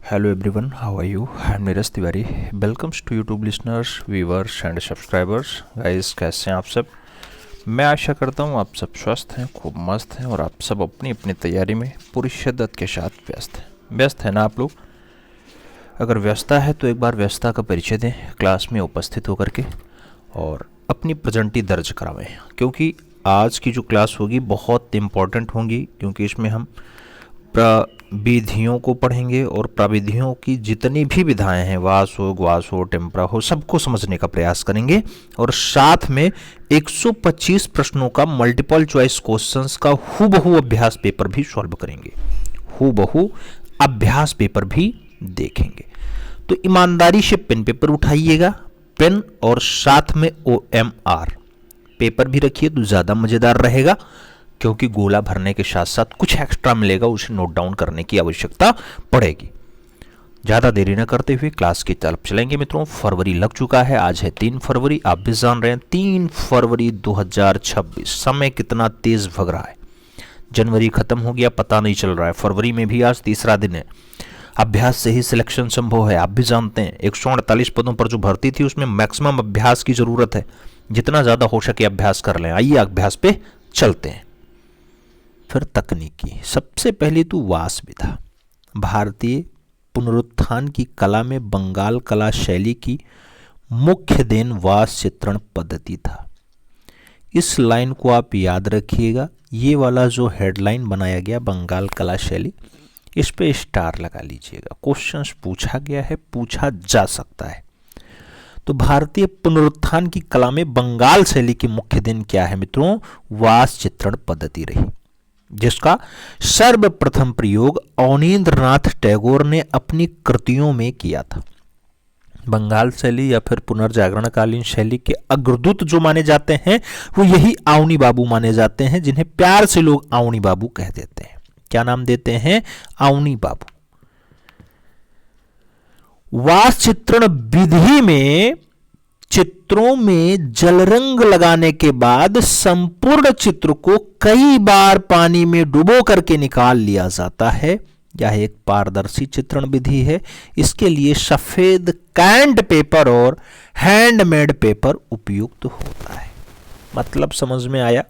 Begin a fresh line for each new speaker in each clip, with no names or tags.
Hello everyone, how are you? I'm Neeraj Tiwari. Welcomes to YouTube listeners, viewers and subscribers. Guys, कैसे हैं आप सब? मैं आशा करता हूँ आप सब स्वस्थ हैं, खूब मस्त हैं और आप सब अपनी अपनी तैयारी में पूरी शिद्दत के साथ व्यस्त हैं। व्यस्त है ना आप लोग? अगर व्यस्तता है तो एक बार व्यस्तता का परिचय दें क्लास में उपस्थित होकर के और अपनी प्रेजेंटी दर्ज करावें, क्योंकि आज की जो क्लास होगी बहुत इम्पॉर्टेंट होगी, क्योंकि इसमें हम प्रविधियों को पढ़ेंगे और प्रविधियों की जितनी भी विधाएं हैं, वास हो, ग्वास हो, टेम्परा हो, सबको समझने का प्रयास करेंगे और साथ में 125 प्रश्नों का मल्टीपल चॉइस क्वेश्चंस का हूबहू अभ्यास पेपर भी सॉल्व करेंगे, हूबहू अभ्यास पेपर भी देखेंगे। तो ईमानदारी से पेन पेपर उठाइएगा, पेन और साथ में OMR पेपर भी रखिए तो ज़्यादा मज़ेदार रहेगा, क्योंकि गोला भरने के साथ साथ कुछ एक्स्ट्रा मिलेगा, उसे नोट डाउन करने की आवश्यकता पड़ेगी। ज़्यादा देरी न करते हुए क्लास की तरफ चलेंगे मित्रों। फरवरी लग चुका है, आज है 3 फरवरी, आप भी जान रहे हैं 3 फरवरी 2026। समय कितना तेज भग रहा है, जनवरी खत्म हो गया पता नहीं चल रहा है, फरवरी में भी आज तीसरा दिन है। अभ्यास से ही सिलेक्शन संभव है, आप भी जानते हैं। 148 पदों पर जो भर्ती थी उसमें मैक्सिमम अभ्यास की ज़रूरत है, जितना ज़्यादा हो सके अभ्यास कर लें। आइए अभ्यास पे चलते हैं। फिर तकनीकी, सबसे पहले तो वास विधा। भारतीय पुनरुत्थान की कला में बंगाल कला शैली की मुख्य देन वास चित्रण पद्धति था। इस लाइन को आप याद रखिएगा, ये वाला जो हेडलाइन बनाया गया बंगाल कला शैली, इस पे स्टार लगा लीजिएगा। क्वेश्चंस पूछा गया है, पूछा जा सकता है। तो भारतीय पुनरुत्थान की कला में बंगाल शैली की मुख्य देन क्या है मित्रों? वास चित्रण पद्धति रही, जिसका सर्वप्रथम प्रयोग अवनींद्रनाथ टैगोर ने अपनी कृतियों में किया था। बंगाल शैली या फिर पुनर्जागरणकालीन शैली के अग्रदूत जो माने जाते हैं वो यही आवनी बाबू माने जाते हैं, जिन्हें प्यार से लोग आवनी बाबू कह देते हैं। क्या नाम देते हैं? आवनी बाबू। वास चित्रण विधि में चित्रों में जल रंग लगाने के बाद संपूर्ण चित्र को कई बार पानी में डुबो करके निकाल लिया जाता है। यह एक पारदर्शी चित्रण विधि है। इसके लिए सफेद कैंड पेपर और हैंडमेड पेपर उपयुक्त होता है। मतलब समझ में आया?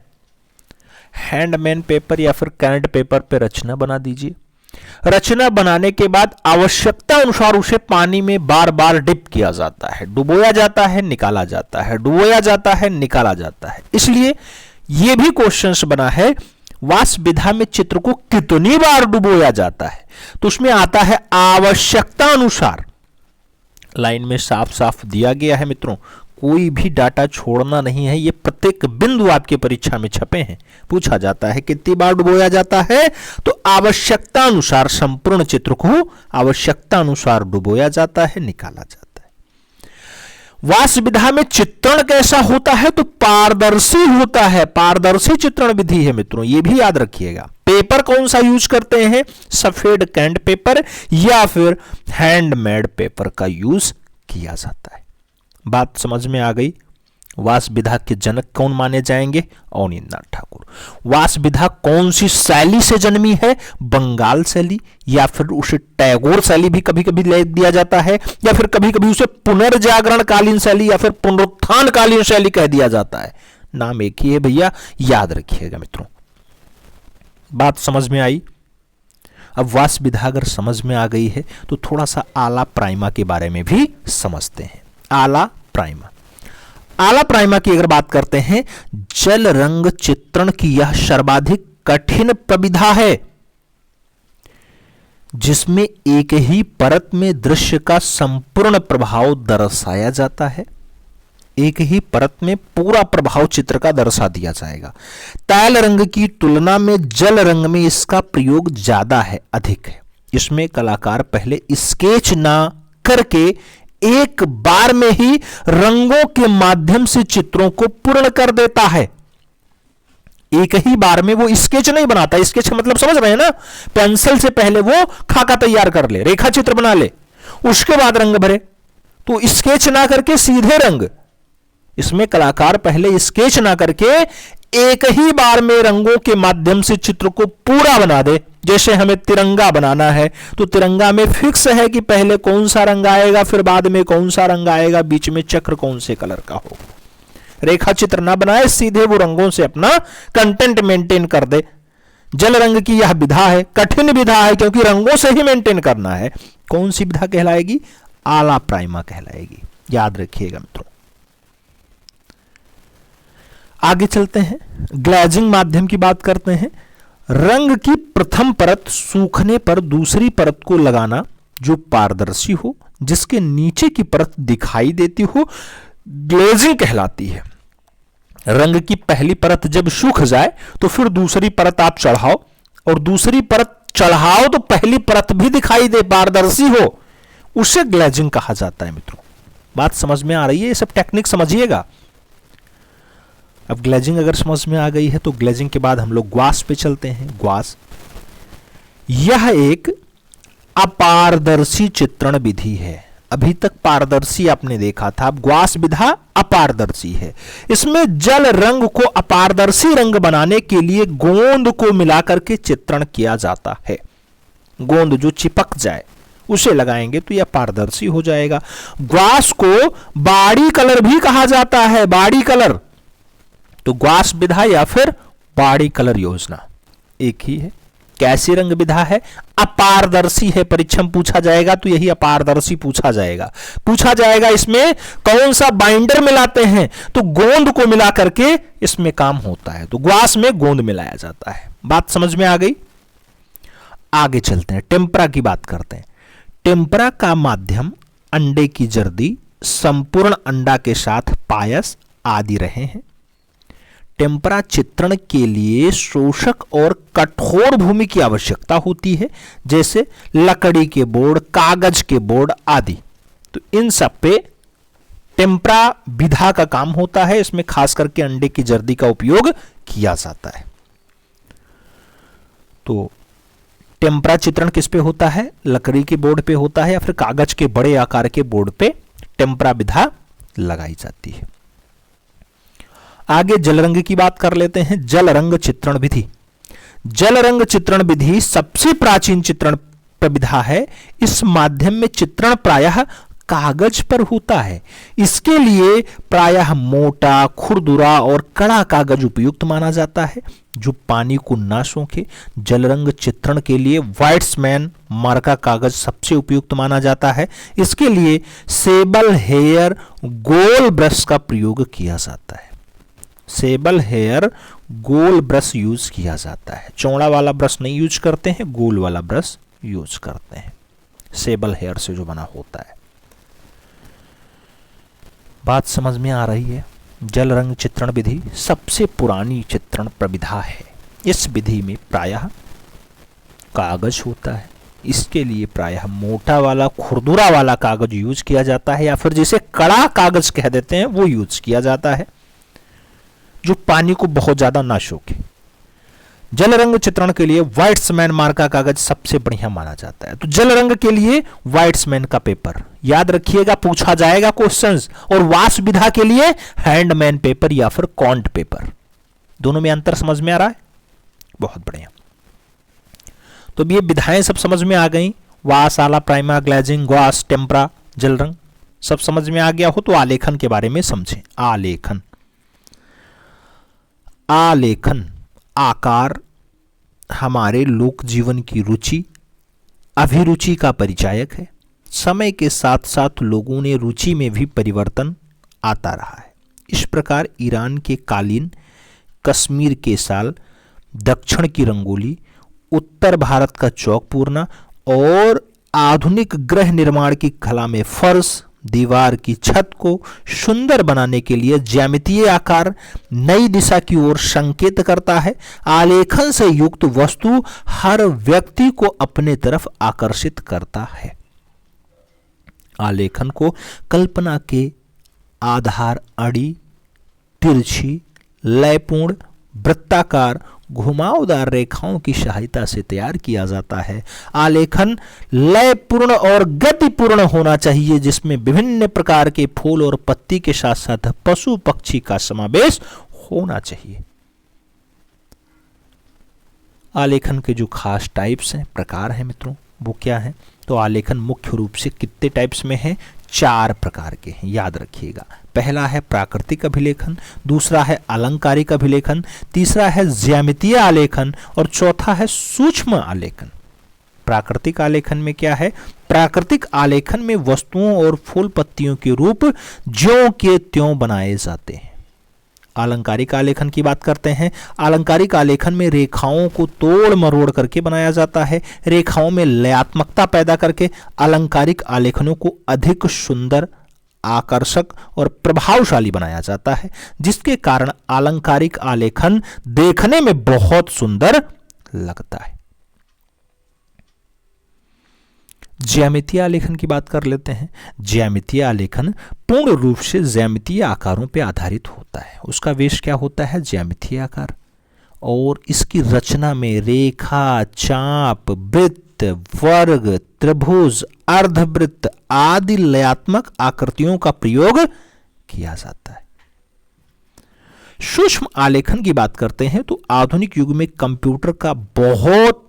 हैंडमेड पेपर या फिर कैंड पेपर पे रचना बना दीजिए। रचना बनाने के बाद आवश्यकता अनुसार उसे पानी में बार बार डिप किया जाता है, डुबोया जाता है, निकाला जाता है, डुबोया जाता है, निकाला जाता है। इसलिए यह भी क्वेश्चंस बना है, वास विधा में चित्र को कितनी बार डुबोया जाता है? तो उसमें आता है आवश्यकता अनुसार। लाइन में साफ साफ दिया गया है मित्रों, कोई भी डाटा छोड़ना नहीं है। ये प्रत्येक बिंदु आपके परीक्षा में छपे हैं। पूछा जाता है कितनी बार डुबोया जाता है, तो आवश्यकता अनुसार संपूर्ण चित्र को आवश्यकता अनुसार डुबोया जाता है, निकाला जाता है। वास विधा में चित्रण कैसा होता है? तो पारदर्शी होता है। पारदर्शी चित्रण विधि है मित्रों, ये भी याद रखिएगा। पेपर कौन सा यूज करते हैं? सफेद कैंड पेपर या फिर हैंडमेड पेपर का यूज किया जाता है। बात समझ में आ गई? वास विधा के जनक कौन माने जाएंगे? अवनींद्रनाथ ठाकुर। वास विधा कौन सी शैली से जन्मी है? बंगाल शैली, या फिर उसे टैगोर शैली भी कभी कभी ले दिया जाता है, या फिर कभी कभी उसे पुनर्जागरणकालीन शैली या फिर पुनरुत्थानकालीन शैली कह दिया जाता है। नाम एक ही है भैया, याद रखिएगा मित्रों। बात समझ में आई? अब वास विधा अगर समझ में आ गई है तो थोड़ा सा आला प्राइमा के बारे में भी समझते हैं। आला प्राइमा, आला प्राइमा की अगर बात करते हैं, जल रंग चित्रण की यह सर्वाधिक कठिन प्रविधा है, जिसमें एक ही परत में दृश्य का संपूर्ण प्रभाव दर्शाया जाता है। एक ही परत में पूरा प्रभाव चित्र का दर्शा दिया जाएगा। तैल रंग की तुलना में जल रंग में इसका प्रयोग ज्यादा है, अधिक है। इसमें कलाकार पहले स्केच ना करके एक बार में ही रंगों के माध्यम से चित्रों को पूर्ण कर देता है। एक ही बार में वो स्केच नहीं बनाता। स्केच का मतलब समझ रहे हैं ना? पेंसिल से पहले वो खाका तैयार कर ले, रेखा चित्र बना ले, उसके बाद रंग भरे। तो स्केच ना करके सीधे रंग। इसमें कलाकार पहले स्केच ना करके एक ही बार में रंगों के माध्यम से चित्र को पूरा बना दे, जैसे हमें तिरंगा बनाना है तो तिरंगा में फिक्स है कि पहले कौन सा रंग आएगा, फिर बाद में कौन सा रंग आएगा, बीच में चक्र कौन से कलर का होगा। रेखा चित्र ना बनाए, सीधे वो रंगों से अपना कंटेंट मेंटेन कर दे। जल रंग की यह विधा है, कठिन विधा है क्योंकि रंगों से ही मेंटेन करना है। कौन सी विधा कहलाएगी? आला प्राइमा कहलाएगी, याद रखिएगा मित्रों। आगे चलते हैं, ग्लेजिंग माध्यम की बात करते हैं। रंग की प्रथम परत सूखने पर दूसरी परत को लगाना जो पारदर्शी हो, जिसके नीचे की परत दिखाई देती हो, ग्लेजिंग कहलाती है। रंग की पहली परत जब सूख जाए तो फिर दूसरी परत आप चढ़ाओ, और दूसरी परत चढ़ाओ तो पहली परत भी दिखाई दे, पारदर्शी हो, उसे ग्लेजिंग कहा जाता है मित्रों। बात समझ में आ रही है? ये सब टेक्निक समझिएगा। अब ग्लेजिंग अगर समझ में आ गई है तो ग्लेजिंग के बाद हम लोग ग्वास पे चलते हैं। ग्वास यह एक अपारदर्शी चित्रण विधि है। अभी तक पारदर्शी आपने देखा था, अब ग्वास विधा अपारदर्शी है। इसमें जल रंग को अपारदर्शी रंग बनाने के लिए गोंद को मिलाकर के चित्रण किया जाता है। गोंद जो चिपक जाए उसे लगाएंगे तो यह पारदर्शी हो जाएगा। ग्वास को बाड़ी कलर भी कहा जाता है, बाड़ी कलर। तो ग्वास विधा या फिर बाड़ी कलर योजना एक ही है। कैसी रंग विधा है? अपारदर्शी है। परीक्षा में पूछा जाएगा तो यही अपारदर्शी पूछा जाएगा। इसमें कौन सा बाइंडर मिलाते हैं? तो गोंद को मिला करके इसमें काम होता है। तो ग्वास में गोंद मिलाया जाता है। बात समझ में आ गई? आगे चलते हैं, टेम्परा की बात करते हैं। टेम्परा का माध्यम अंडे की जर्दी, संपूर्ण अंडा के साथ पायस आदि रहे हैं। टेम्परा चित्रण के लिए शोषक और कठोर भूमि की आवश्यकता होती है, जैसे लकड़ी के बोर्ड, कागज के बोर्ड आदि। तो इन सब पे टेम्परा विधा का काम होता है। इसमें खास करके अंडे की जर्दी का उपयोग किया जाता है। तो टेम्परा चित्रण किस पे होता है? लकड़ी के बोर्ड पे होता है या फिर कागज के बड़े आकार के बोर्ड पे टेम्परा विधा लगाई जाती है। आगे जल रंग की बात कर लेते हैं। जल रंग चित्रण विधि। जल रंग चित्रण विधि सबसे प्राचीन चित्रण प्रविधा है। इस माध्यम में चित्रण प्रायः कागज पर होता है। इसके लिए प्रायः मोटा, खुरदुरा और कड़ा कागज उपयुक्त माना जाता है जो पानी को ना सोखे। जल रंग चित्रण के लिए व्हाइट्समैन मार्का कागज सबसे उपयुक्त माना जाता है। इसके लिए सेबल हेयर गोल ब्रश का प्रयोग किया जाता है। सेबल हेयर गोल ब्रश यूज किया जाता है। चौड़ा वाला ब्रश नहीं यूज करते हैं, गोल वाला ब्रश यूज करते हैं, सेबल हेयर से जो बना होता है। बात समझ में आ रही है? जल रंग चित्रण विधि सबसे पुरानी चित्रण प्रविधा है। इस विधि में प्रायः कागज होता है। इसके लिए प्रायः मोटा वाला, खुरदुरा वाला कागज यूज किया जाता है, या फिर जिसे कड़ा कागज कह देते हैं वो यूज किया जाता है, जो पानी को बहुत ज्यादा ना सोखे। जल रंग चित्रण के लिए व्हाइट्समैन मार्का कागज सबसे बढ़िया माना जाता है। तो जल रंग के लिए व्हाइट्समैन का पेपर याद रखिएगा, पूछा जाएगा क्वेश्चंस। और वास विधा के लिए हैंडमैन पेपर या फिर कॉन्ट पेपर। दोनों में अंतर समझ में आ रहा है? बहुत बढ़िया। तो ये विधाएं सब समझ में आ गई। वास, आला, प्राइमा, ग्लेजिंग, ग्वास, टेम्परा, जल रंग सब समझ में आ गया हो तो आलेखन के बारे में समझें। आलेखन। आलेखन आकार हमारे लोक जीवन की रुचि, अभिरुचि का परिचायक है। समय के साथ साथ लोगों ने रुचि में भी परिवर्तन आता रहा है। इस प्रकार ईरान के कालीन, कश्मीर के साल, दक्षिण की रंगोली, उत्तर भारत का चौक पूरना और आधुनिक गृह निर्माण की कला में फर्श, दीवार की छत को सुंदर बनाने के लिए ज्यामितीय आकार नई दिशा की ओर संकेत करता है। आलेखन से युक्त वस्तु हर व्यक्ति को अपने तरफ आकर्षित करता है। आलेखन को कल्पना के आधार अड़ी, तिरछी, लयपूर्ण, वृत्ताकार, घुमावदार रेखाओं की सहायता से तैयार किया जाता है। आलेखन लयपूर्ण और गतिपूर्ण होना चाहिए, जिसमें विभिन्न प्रकार के फूल और पत्ती के साथ साथ पशु पक्षी का समावेश होना चाहिए। आलेखन के जो खास टाइप्स हैं, प्रकार हैं मित्रों, वो क्या है? तो आलेखन मुख्य रूप से कितने टाइप्स में है? 4 प्रकार के हैं, याद रखिएगा। पहला है प्राकृतिक अभिलेखन, दूसरा है अलंकारिक अभिलेखन, तीसरा है ज्यामितीय आलेखन और चौथा है सूक्ष्म आलेखन। प्राकृतिक आलेखन में क्या है? प्राकृतिक आलेखन में वस्तुओं और फूल पत्तियों के रूप ज्यों के त्यों बनाए जाते हैं। अलंकारिक आलेखन की बात करते हैं। अलंकारिक आलेखन में रेखाओं को तोड़ मरोड़ करके बनाया जाता है। रेखाओं में लयात्मकता पैदा करके अलंकारिक आलेखनों को अधिक सुंदर, आकर्षक और प्रभावशाली बनाया जाता है, जिसके कारण अलंकारिक आलेखन देखने में बहुत सुंदर लगता है। ज्यामितीय आलेखन की बात कर लेते हैं। ज्यामितीय आलेखन पूर्ण रूप से ज्यामितीय आकारों पर आधारित होता है। उसका वेश क्या होता है? ज्यामितीय आकार। और इसकी रचना में रेखा, चाप, वृत्त, वर्ग, त्रिभुज, अर्धवृत्त आदि लयात्मक आकृतियों का प्रयोग किया जाता है। सूक्ष्म आलेखन की बात करते हैं तो आधुनिक युग में कंप्यूटर का बहुत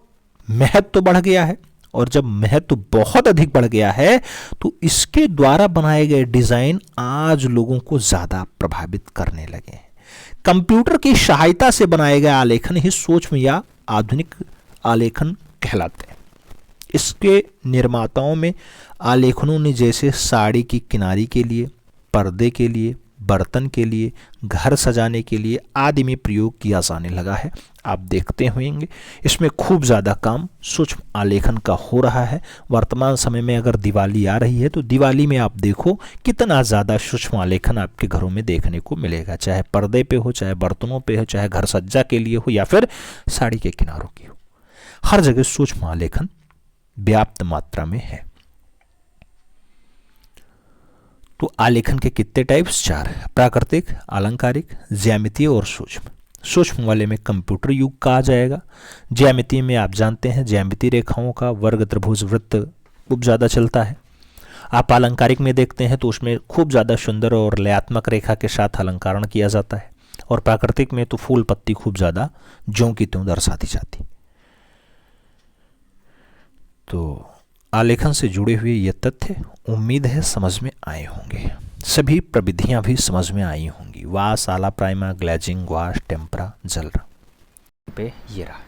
महत्व बढ़ गया है, और जब महत्व बहुत अधिक बढ़ गया है तो इसके द्वारा बनाए गए डिजाइन आज लोगों को ज्यादा प्रभावित करने लगे हैं। कंप्यूटर की सहायता से बनाए गए आलेखन ही सूक्ष्म या आधुनिक आलेखन कहलाते हैं। इसके निर्माताओं में आलेखनों ने जैसे साड़ी की किनारी के लिए, पर्दे के लिए, बर्तन के लिए, घर सजाने के लिए आदि में प्रयोग किया जाने लगा है। आप देखते होंगे इसमें खूब ज़्यादा काम सूक्ष्म आलेखन का हो रहा है। वर्तमान समय में अगर दिवाली आ रही है तो दिवाली में आप देखो कितना ज़्यादा सूक्ष्म आलेखन आपके घरों में देखने को मिलेगा, चाहे पर्दे पे हो, चाहे बर्तनों पे हो, चाहे घर सज्जा के लिए हो या फिर साड़ी के किनारों की हो। हर जगह सूक्ष्म आलेखन व्याप्त मात्रा में है। तो आलेखन के कितने टाइप्स? 4। प्राकृतिक, अलंकारिक, ज्यामितीय और सूक्ष्म। सूक्ष्म वाले में कंप्यूटर युग का आ जाएगा। ज्यामितीय में आप जानते हैं ज्यामितीय रेखाओं का वर्ग, त्रिभुज, वृत्त खूब ज़्यादा चलता है। आप अलंकारिक में देखते हैं तो उसमें खूब ज़्यादा सुंदर और लयात्मक रेखा के साथ अलंकरण किया जाता है। और प्राकृतिक में तो फूल पत्ती खूब ज़्यादा ज्यों की त्यों दर्शाती जाती। तो आलेखन से जुड़े हुए ये तथ्य उम्मीद है समझ में आए होंगे। सभी प्रविधियां भी समझ में आई होंगी। वाश, आला, प्राइमा, ग्लेजिंग, वाश, टेम्परा, जल पे ये रहा।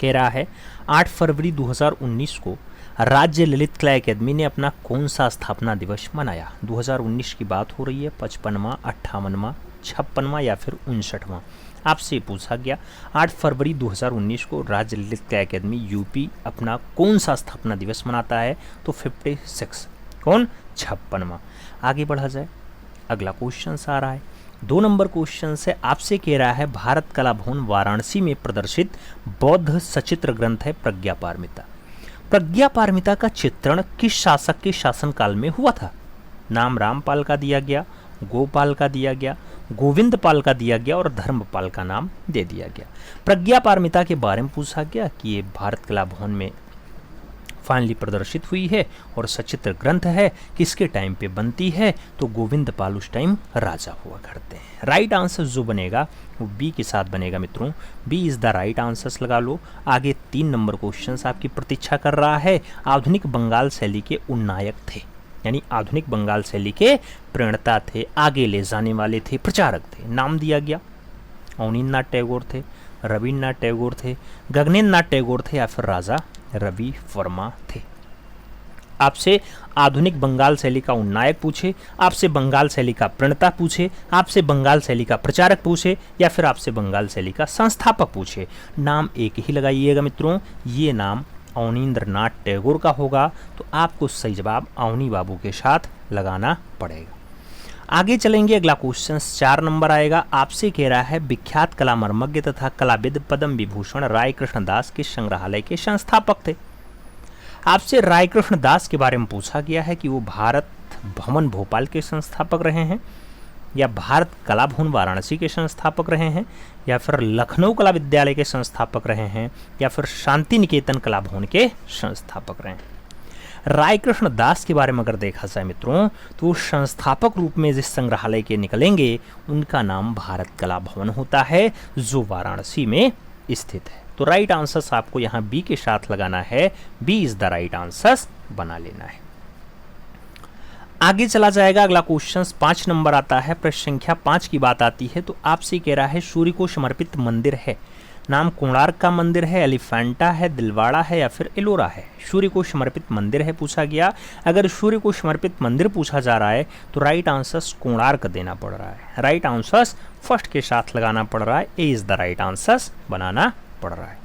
कह रहा है 8 फरवरी 2019 को राज्य ललित कला अकादमी ने अपना कौन सा स्थापना दिवस मनाया? 2019 की बात हो रही है। 55वां, 58वां, 56वां या फिर 59वां? आपसे पूछा गया 8 फरवरी 2019 को राज्य ललित कला अकादमी यूपी अपना कौन सा स्थापना दिवस मनाता है? तो 56। कौन? 56वां। आगे बढ़ा जाए, अगला क्वेश्चन आ रहा है। 2 नंबर क्वेश्चन से आपसे कह रहा है भारत कला भवन वाराणसी में प्रदर्शित बौद्ध सचित्र ग्रंथ है प्रज्ञा पारमिता। प्रज्ञा पारमिता का चित्रण किस शासक के शासनकाल में हुआ था? नाम रामपाल का दिया गया, गोपाल का दिया गया, गोविंद पाल का दिया गया और धर्मपाल का नाम दे दिया गया। प्रज्ञा पारमिता के बारे में पूछा गया कि ये भारत कला भवन में फाइनली प्रदर्शित हुई है और सचित्र ग्रंथ है, किसके टाइम पे बनती है? तो गोविंद पाल उस टाइम राजा हुआ करते हैं। राइट आंसर जो बनेगा वो बी के साथ बनेगा मित्रों। B is the right answer लगा लो। आगे 3 नंबर क्वेश्चन आपकी प्रतीक्षा कर रहा है। आधुनिक बंगाल शैली के उन्नायक थे, यानी आधुनिक बंगाल शैली के प्रणेता थे, आगे ले जाने वाले थे, प्रचारक थे। नाम दिया गया, अवनीन्द्रनाथ टैगोर थे, रविन्द्रनाथ टैगोर थे, गगनेन्द्रनाथ टैगोर थे या फिर राजा रवि वर्मा थे। आपसे आधुनिक बंगाल शैली का उन्नायक पूछे, आपसे बंगाल शैली का प्रणेता पूछे, आपसे बंगाल शैली का प्रचारक पूछे या फिर आपसे बंगाल शैली का संस्थापक पूछे, नाम एक ही लगाइएगा मित्रों। ये नाम अवनीन्द्रनाथ टैगोर का होगा, तो आपको सही जवाब अवनी बाबू के साथ लगाना पड़ेगा। आगे चलेंगे, अगला क्वेश्चन 4 नंबर आएगा। आपसे कह रहा है विख्यात कला मर्मज्ञ तथा कलाविद पद्म विभूषण राय कृष्ण दास के संग्रहालय के संस्थापक थे। आपसे राय कृष्ण दास के बारे में पूछा गया है कि वो भारत भवन भोपाल के संस्थापक रहे हैं, या भारत कला भवन वाराणसी के संस्थापक रहे हैं, या फिर लखनऊ कला विद्यालय के संस्थापक रहे हैं, या फिर शांति निकेतन कला भवन के संस्थापक रहे हैं। राय कृष्ण दास के बारे में अगर देखा जाए मित्रों तो संस्थापक रूप में जिस संग्रहालय के निकलेंगे उनका नाम भारत कला भवन होता है, जो वाराणसी में स्थित है। तो राइट आंसर आपको यहाँ बी के साथ लगाना है, B is the right answer बना लेना है। आगे चला जाएगा अगला क्वेश्चन 5 नंबर आता है। प्रश्न संख्या 5 की बात आती है तो आपसे कह रहा है सूर्य को समर्पित मंदिर है, नाम कोणार्क का मंदिर है, एलिफेंटा है, दिलवाड़ा है या फिर एलोरा है। सूर्य को समर्पित मंदिर है पूछा गया। अगर सूर्य को समर्पित मंदिर पूछा जा रहा है तो राइट आंसर कोणार्क देना पड़ रहा है, राइट आंसर फर्स्ट के साथ लगाना पड़ रहा है, ए इज द राइट आंसर बनाना पड़ रहा है।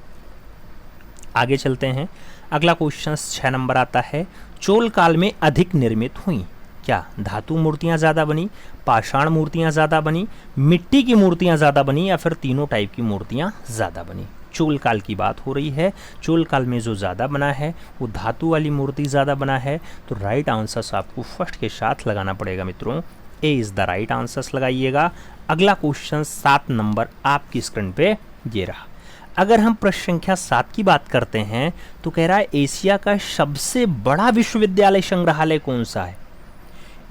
आगे चलते हैं, अगला क्वेश्चन 6 नंबर आता है। चोल काल में अधिक निर्मित हुई, क्या धातु मूर्तियां ज़्यादा बनी, पाषाण मूर्तियां ज़्यादा बनी, मिट्टी की मूर्तियां ज़्यादा बनी या फिर तीनों टाइप की मूर्तियां ज़्यादा बनी। चोल काल की बात हो रही है, चोल काल में जो ज़्यादा बना है वो धातु वाली मूर्ति ज़्यादा बना है, तो राइट आंसर आपको फर्स्ट के साथ लगाना पड़ेगा मित्रों, ए इज़ द राइट आंसर लगाइएगा। अगला क्वेश्चन 7 नंबर आपकी स्क्रीन पे ये रहा। अगर हम प्रश्न संख्या 7 की बात करते हैं तो कह रहा है एशिया का सबसे बड़ा विश्वविद्यालय संग्रहालय कौन सा है।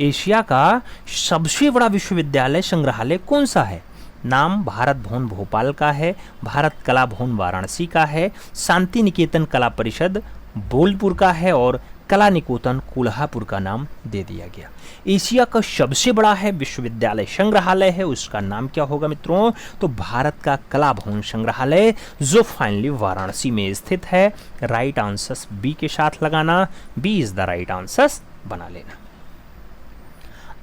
एशिया का सबसे बड़ा विश्वविद्यालय संग्रहालय कौन सा है। नाम भारत भवन भोपाल का है, भारत कला भवन वाराणसी का है, शांति निकेतन कला परिषद बोलपुर का है और कला निकेतन कोल्हापुर का नाम दे दिया गया। एशिया का सबसे बड़ा है विश्वविद्यालय संग्रहालय है, उसका नाम क्या होगा मित्रों, तो भारत का कला भवन संग्रहालय जो फाइनली वाराणसी में स्थित है। राइट आंसर बी के साथ लगाना, B is the right answer बना लेना।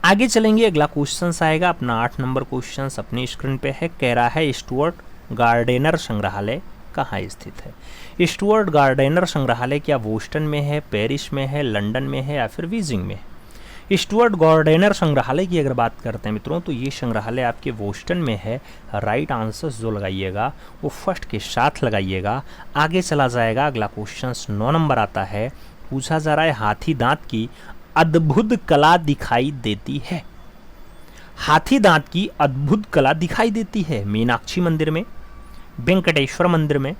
आगे चलेंगे, अगला क्वेश्चन आएगा अपना 8 नंबर क्वेश्चन अपनी स्क्रीन पे है। कह रहा है स्टुअर्ट गार्डेनर संग्रहालय कहाँ स्थित है। स्टुअर्ट गार्डेनर संग्रहालय क्या बोस्टन में है, पेरिस में है, लंदन में है या फिर बीजिंग में है। स्टुअर्ट गार्डेनर संग्रहालय की अगर बात करते हैं मित्रों तो ये संग्रहालय आपके बोस्टन में है। राइट आंसर जो लगाइएगा वो फर्स्ट के साथ लगाइएगा। आगे चला जाएगा, अगला क्वेश्चन 9 नंबर आता है। पूछा जा रहा है हाथी दांत की अद्भुत कला दिखाई देती है। हाथी दांत की अद्भुत कला दिखाई देती है मीनाक्षी मंदिर में, वेंकटेश्वर मंदिर में,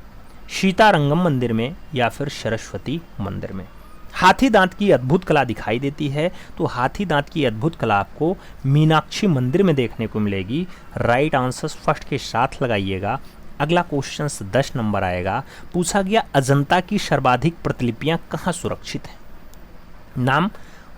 सीतारंगम मंदिर में या फिर सरस्वती मंदिर में। हाथी दांत की अद्भुत कला दिखाई देती है तो हाथी दांत की अद्भुत कला आपको मीनाक्षी मंदिर में देखने को मिलेगी। राइट आंसर फर्स्ट के साथ लगाइएगा। अगला क्वेश्चन 10 नंबर आएगा। पूछा गया अजंता की सर्वाधिक प्रतिलिपियां कहाँ सुरक्षित हैं। नाम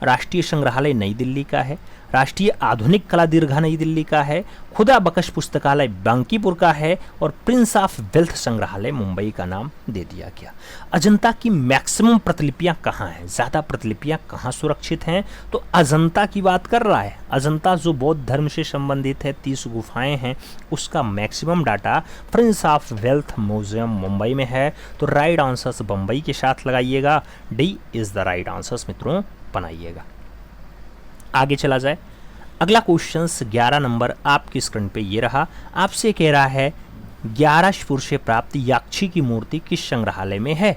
राष्ट्रीय संग्रहालय नई दिल्ली का है, राष्ट्रीय आधुनिक कला दीर्घा नई दिल्ली का है, खुदा बख्श पुस्तकालय बांकीपुर का है और प्रिंस ऑफ वेल्थ संग्रहालय मुंबई का नाम दे दिया गया। अजंता की मैक्सिमम प्रतिलिपियां कहाँ हैं, ज़्यादा प्रतिलिपियां कहाँ सुरक्षित हैं, तो अजंता की बात कर रहा है। अजंता जो बौद्ध धर्म से संबंधित है, 30 गुफाएं हैं, उसका maximum data Prince of wealth museum Mumbai में है। तो राइट आंसर बम्बई के साथ लगाइएगा, D is the right answer मित्रों बनाइएगा। आगे चला जाए, अगला क्वेश्चन 11 नंबर आपकी स्क्रीन पे ये रहा। आपसे कह रहा है 11 से प्राप्त याक्षी की मूर्ति किस संग्रहालय में है।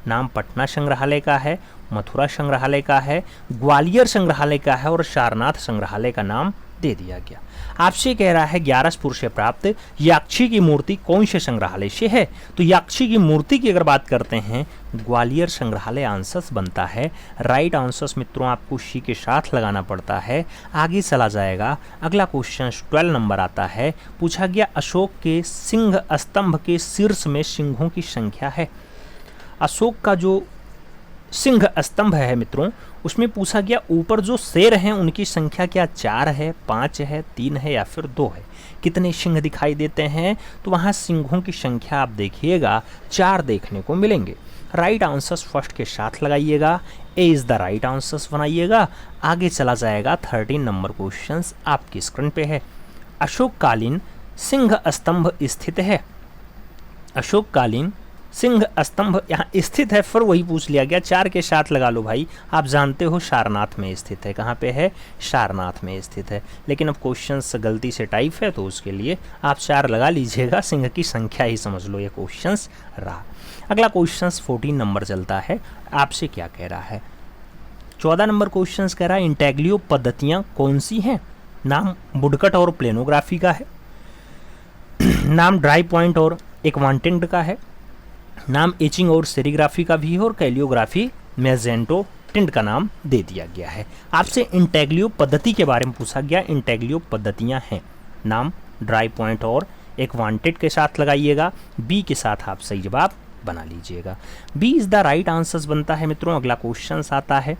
नाम पटना संग्रहालय का है, मथुरा संग्रहालय का है, ग्वालियर संग्रहालय का है और सारनाथ संग्रहालय का नाम दे दिया गया। आपसे कह रहा है 11 से प्राप्त याक्षी की मूर्ति कौन से संग्रहालय से है। तो याक्षी की मूर्ति की अगर बात करते हैं ग्वालियर संग्रहालय आंसर बनता है। राइट आंसर मित्रों आपको सी के साथ लगाना पड़ता है। आगे चला जाएगा, अगला क्वेश्चन 12 नंबर आता है। पूछा गया अशोक के सिंह स्तंभ के शीर्ष में सिंहों की संख्या है। अशोक का जो सिंह स्तंभ है मित्रों, उसमें पूछा गया ऊपर जो शेर हैं उनकी संख्या क्या 4 है, 5 है, 3 है या फिर 2 है। कितने सिंह दिखाई देते हैं, तो वहाँ सिंहों की संख्या आप देखिएगा 4 देखने को मिलेंगे। राइट आंसर फर्स्ट के साथ लगाइएगा, ए इज़ द राइट आंसर बनाइएगा। आगे चला जाएगा, 13 नंबर क्वेश्चन आपकी स्क्रीन पे है। अशोककालीन सिंह स्तंभ स्थित है। अशोककालीन सिंह स्तंभ यहाँ स्थित है, फिर वही पूछ लिया गया, 4 के साथ लगा लो भाई। आप जानते हो सारनाथ में स्थित है। कहाँ पे है, सारनाथ में स्थित है। लेकिन अब क्वेश्चन गलती से टाइप है तो उसके लिए आप 4 लगा लीजिएगा, सिंह की संख्या ही समझ लो ये क्वेश्चन रहा। अगला क्वेश्चन 14 नंबर चलता है। आपसे क्या कह रहा है, 14 नंबर क्वेश्चन कह रहा है इंटेग्लियो पद्धतियाँ कौन सी हैं। नाम वुडकट और प्लेनोग्राफी का है, नाम ड्राई पॉइंट और एक्वांटेंट का है, नाम एचिंग और सेरीग्राफी का भी है और कैलियोग्राफी मैजेंटो टिंट का नाम दे दिया गया है। आपसे इंटेग्लियो पद्धति के बारे में पूछा गया। इंटेग्लियो पद्धतियां हैं, नाम ड्राई पॉइंट और
एक वांटेड के साथ लगाइएगा, बी के साथ आप सही जवाब बना लीजिएगा। B is the right answer बनता है मित्रों। अगला क्वेश्चन आता है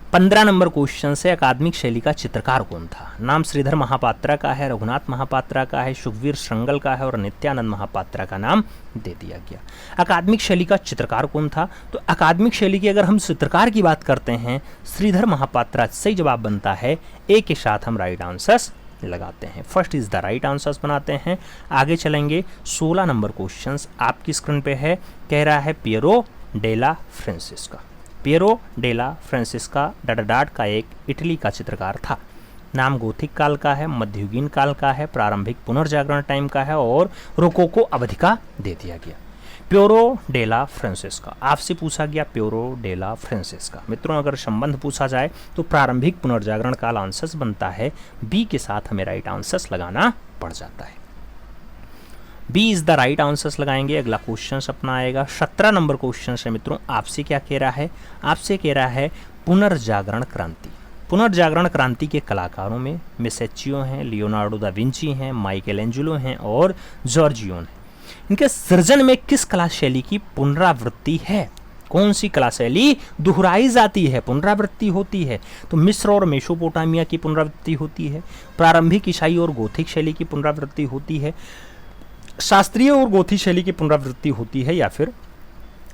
15 नंबर क्वेश्चन से, अकादमिक शैली का चित्रकार कौन था? नाम श्रीधर महापात्रा का है, रघुनाथ महापात्रा का है, सुखवीर श्रृंगल का है और नित्यानंद महापात्रा का नाम दे दिया गया। अकादमिक शैली का चित्रकार कौन था? तो अकादमिक शैली की अगर हम चित्रकार की बात करते हैं, श्रीधर महापात्रा सही जवाब बनता है। ए के साथ हम राइट आंसर्स लगाते हैं, first is the right answers बनाते हैं। आगे चलेंगे, 16 नंबर क्वेश्चन आपकी स्क्रीन पे है, कह रहा है Piro della Francesca. Piro della Francesca dot का एक इटली का चित्रकार था। नाम गोथिक काल का है, मध्ययुगीन काल का है, प्रारंभिक पुनर्जागरण टाइम का है और रोकोको अवधि का दे दिया गया। पियरो डेला फ्रांसिस्का आपसे पूछा गया, पियरो डेला फ्रांसिस्का। मित्रों अगर संबंध पूछा जाए तो प्रारंभिक पुनर्जागरण काल आंसर्स बनता है, बी के साथ हमें राइट आंसर्स लगाना पड़ जाता है। B is the right answers लगाएंगे। अगला क्वेश्चन अपना आएगा 17 नंबर क्वेश्चन है मित्रों। आपसे क्या कह रहा है? आपसे कह रहा है पुनर्जागरण क्रांति। पुनर्जागरण क्रांति के कलाकारों में मेसेचियो हैं, लियोनार्डो दा विंची हैं, माइकल एंजेलो हैं और जॉर्जियोन हैं। इनके सृजन में किस कला शैली की पुनरावृत्ति है? कौन सी कला शैली दोहराई जाती है, पुनरावृत्ति होती है? तो मिस्र और मेसोपोटामिया की पुनरावृत्ति होती है, प्रारंभिक ईसाई और गोथिक शैली की पुनरावृत्ति होती है, शास्त्रीय और गोथिक शैली की पुनरावृत्ति होती है, या फिर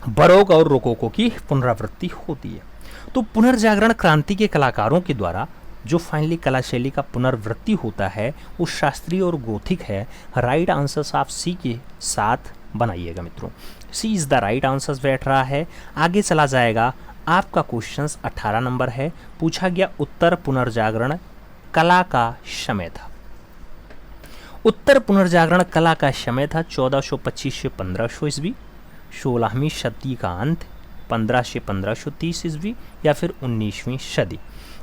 बरोक और रोकोको की पुनरावृत्ति होती है। तो पुनर्जागरण क्रांति के कलाकारों के द्वारा जो फाइनली कला शैली का पुनरावृत्ति होता है वो शास्त्रीय और गोथिक है। राइट आंसर्स आप सी के साथ बनाइएगा मित्रों। सी इज द राइट आंसर्स बैठ रहा है। आगे चला जाएगा, आपका क्वेश्चन 18 नंबर है। पूछा गया उत्तर पुनर्जागरण कला का समय था। उत्तर पुनर्जागरण कला का समय था 1425 से 1500 ईस्वी, 16वीं शताब्दी का अंत, 15 से 1530 ईस्वी या फिर 19वीं सदी।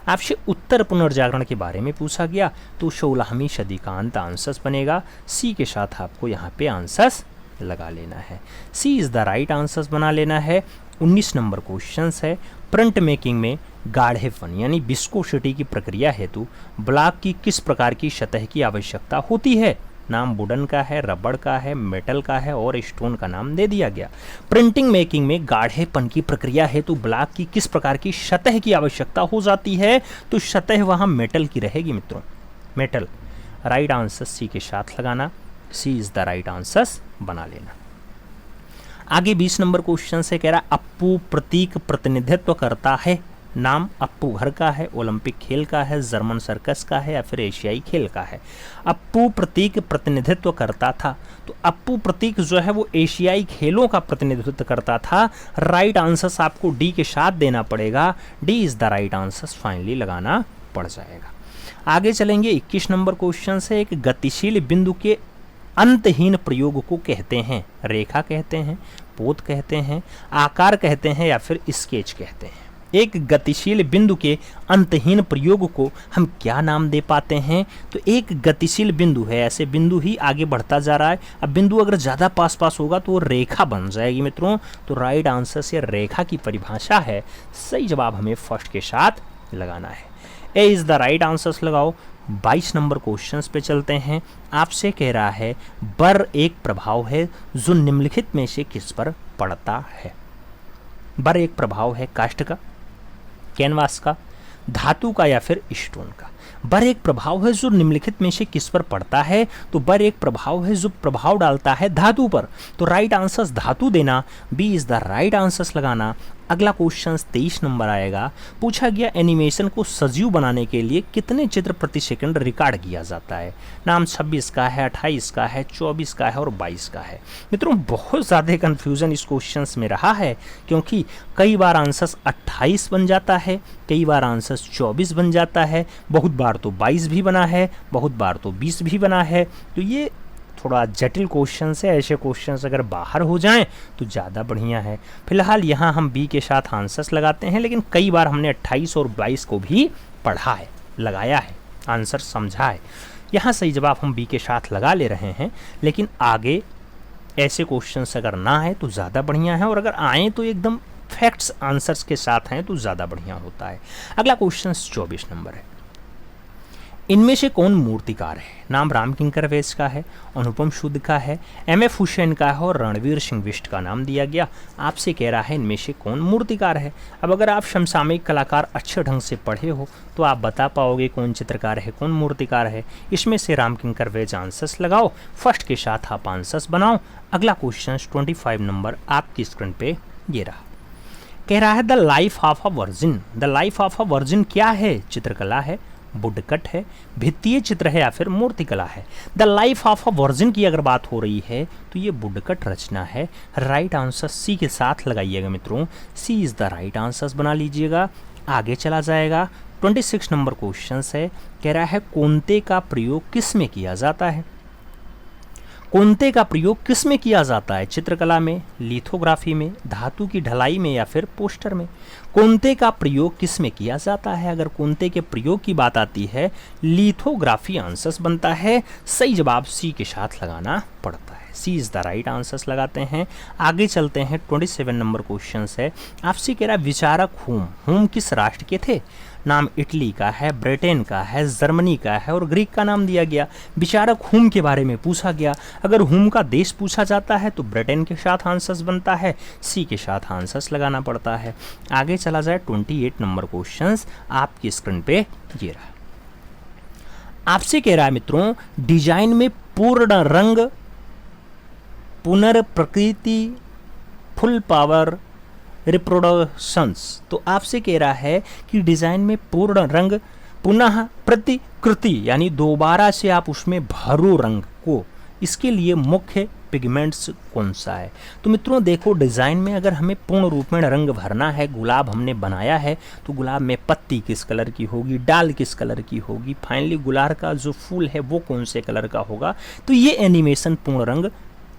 आपसे उत्तर पुनर्जागरण के बारे में पूछा गया तो 16वीं सदी का अंत आंसर्स बनेगा। सी के साथ आपको यहाँ पे आंसर्स लगा लेना है। सी इज द राइट आंसर्स बना लेना है। 19 नंबर क्वेश्चन है, प्रिंट मेकिंग में गाढ़ेपन यानी विस्कोसिटी की प्रक्रिया हेतु ब्लॉक की किस प्रकार की सतह की आवश्यकता होती है? नाम वुडन का है, रबड़ का है, मेटल का है और स्टोन का नाम दे दिया गया। प्रिंटिंग मेकिंग में गाढ़ेपन की प्रक्रिया हेतु ब्लॉक की किस प्रकार की सतह की आवश्यकता हो जाती है? तो सतह वहां मेटल की रहेगी मित्रों, मेटल। राइट आंसर सी के साथ लगाना, सी इज द राइट आंसर्स बना लेना। आगे 20 नंबर क्वेश्चन से कह रहा अप्पू प्रतीक प्रतिनिधित्व करता है। नाम अप्पू घर का है, ओलंपिक खेल का है, जर्मन सर्कस का है या फिर एशियाई खेल का है। अप्पू प्रतीक प्रतिनिधित्व करता था, तो अप्पू प्रतीक जो है वो एशियाई खेलों का प्रतिनिधित्व करता था। राइट आंसर आपको डी के साथ देना पड़ेगा। D is the right answer finally लगाना पड़ जाएगा। आगे चलेंगे 21 नंबर क्वेश्चन से, एक गतिशील बिंदु के अंतहीन प्रयोग को कहते हैं? रेखा कहते हैं, पोत कहते हैं, आकार कहते हैं या फिर स्केच कहते हैं। एक गतिशील बिंदु के अंतहीन प्रयोग को हम क्या नाम दे पाते हैं? तो एक गतिशील बिंदु है, ऐसे बिंदु ही आगे बढ़ता जा रहा है। अब बिंदु अगर ज़्यादा पास पास होगा तो वो रेखा बन जाएगी मित्रों। तो राइट आंसर से रेखा की परिभाषा है। सही जवाब हमें फर्स्ट के साथ लगाना है। ए इज़ द राइट आंसर्स लगाओ। 22 नंबर क्वेश्चंस पे चलते हैं। आपसे कह रहा है बर एक प्रभाव है जो निम्नलिखित में से किस पर पड़ता है? बर एक प्रभाव है काष्ठ का, कैनवास का, धातु का या फिर स्टोन का। बर एक प्रभाव है जो निम्नलिखित में से किस पर पड़ता है? तो बर एक प्रभाव है जो प्रभाव डालता है धातु पर। तो राइट आंसर्स धातु देना, B is the right answers लगाना। अगला क्वेश्चन 23 नंबर आएगा। पूछा गया एनिमेशन को सजीव बनाने के लिए कितने चित्र प्रति सेकंड रिकॉर्ड किया जाता है? नाम 26 का है, 28 का है, 24 का है और 22 का है। मित्रों बहुत ज़्यादा कन्फ्यूजन इस क्वेश्चन में रहा है, क्योंकि कई बार आंसर्स 28 बन जाता है, कई बार आंसर्स 24 बन जाता है, बहुत बार तो 22 भी बना है, बहुत बार तो 20 भी बना है। तो ये थोड़ा जटिल क्वेश्चन है। ऐसे क्वेश्चन अगर बाहर हो जाएं तो ज़्यादा बढ़िया है। फिलहाल यहाँ हम बी के साथ आंसर्स लगाते हैं, लेकिन कई बार हमने 28 और 22 को भी पढ़ा है, लगाया है, आंसर समझा है। यहाँ सही जवाब हम बी के साथ लगा ले रहे हैं, लेकिन आगे ऐसे क्वेश्चंस अगर ना आए तो ज़्यादा बढ़िया है, और अगर आएँ तो एकदम फैक्ट्स आंसर्स के साथ हैं तो ज़्यादा बढ़िया होता है। अगला क्वेश्चन 24 नंबर है। इनमें से कौन मूर्तिकार है? नाम रामकिंकर वैस का है, अनुपम सूद का है, एम.एफ. हुसैन का है और रणवीर सिंह बिष्ट का नाम दिया गया। आपसे कह रहा है इनमें से कौन मूर्तिकार है। अब अगर आप समसामयिक कलाकार अच्छे ढंग से पढ़े हो तो आप बता पाओगे कौन चित्रकार है, कौन मूर्तिकार है। इसमें से रामकिंकर वैस आंसर्स लगाओ, फर्स्ट के साथ आप आंसर्स बनाओ। अगला क्वेश्चन 25 नंबर आपकी स्क्रीन पे ये रहा। कह रहा है the life of a virgin. The life of a virgin क्या है? चित्रकला है, वुडकट है, भित्तीय चित्र है या फिर मूर्तिकला है। The life of a virgin की अगर बात हो रही है तो ये वुडकट रचना है। राइट आंसर सी के साथ लगाइएगा मित्रों, सी इज द राइट आंसर्स बना लीजिएगा। आगे चला जाएगा 26 नंबर क्वेश्चन है। कह रहा है कोंते का प्रयोग किस में किया जाता है? कोंते का प्रयोग किस में किया जाता है? चित्रकला में, लिथोग्राफी में, धातु की ढलाई में या फिर पोस्टर में। कोंते का प्रयोग किस में किया जाता है? अगर कोंते के प्रयोग की बात आती है लिथोग्राफी आंसर्स बनता है। सही जवाब सी के साथ लगाना पड़ता है, सी इज द राइट आंसर्स लगाते हैं। आगे चलते हैं 27 नंबर क्वेश्चन है। आपसे कह रहा है विचारक हुम किस राष्ट्र के थे? नाम इटली का है, ब्रिटेन का है, जर्मनी का है और ग्रीक का नाम दिया गया। विचारक हुम के बारे में पूछा गया। अगर हुम का देश पूछा जाता है तो ब्रिटेन के साथ आंसर्स बनता है, सी के साथ आंसर्स लगाना पड़ता है। आगे चला जाए 28 नंबर क्वेश्चंस आपकी स्क्रीन पे ये रहा। आपसे कह रहा है मित्रों डिजाइन में पूर्ण रंग, पुनर्प्रकृति, फुल पावर, रिप्रोडक्शंस। तो आपसे कह रहा है कि डिजाइन में पूर्ण रंग, पुनः प्रतिकृति यानी दोबारा से आप उसमें भरो रंग को, इसके लिए मुख्य पिगमेंट्स कौन सा है? तो मित्रों देखो डिज़ाइन में अगर हमें पूर्ण रूप में रंग भरना है, गुलाब हमने बनाया है तो गुलाब में पत्ती किस कलर की होगी, डाल किस कलर की होगी, फाइनली गुलाब का जो फूल है वो कौन से कलर का होगा। तो ये एनिमेशन पूर्ण रंग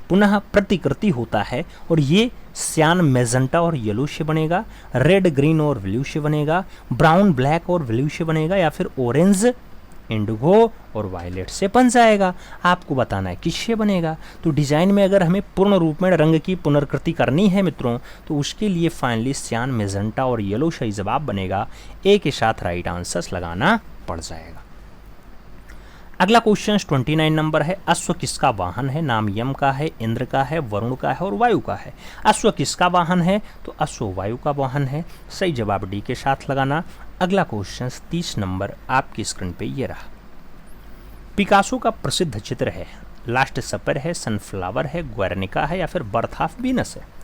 पुनः प्रतिकृति होता है और ये सियान मैजेंटा और येलो से बनेगा, रेड ग्रीन और ब्लू से बनेगा, ब्राउन ब्लैक और ब्लू से बनेगा या फिर ऑरेंज इंडिगो और वायलेट से बन जाएगा। आपको बताना है किससे बनेगा। तो डिजाइन में अगर हमें पूर्ण रूप में रंग की पुनर्कृति करनी है मित्रों तो उसके लिए फाइनली सियान मैजेंटा और येलो सही जवाब बनेगा। ए के साथ राइट आंसर्स लगाना पड़ जाएगा। अगला क्वेश्चन 29 नंबर है। अश्व किसका वाहन है? नाम यम का है, इंद्र का है, वरुण का है और वायु का है। अश्व किसका वाहन है? तो अश्व वायु का वाहन है। सही जवाब डी के साथ लगाना। अगला क्वेश्चन 30 नंबर आपकी स्क्रीन पे ये रहा। पिकासो का प्रसिद्ध चित्र है, लास्ट सपर है, सनफ्लावर है, ग्वेर्निका है या फिर बर्थ ऑफ वीनस है।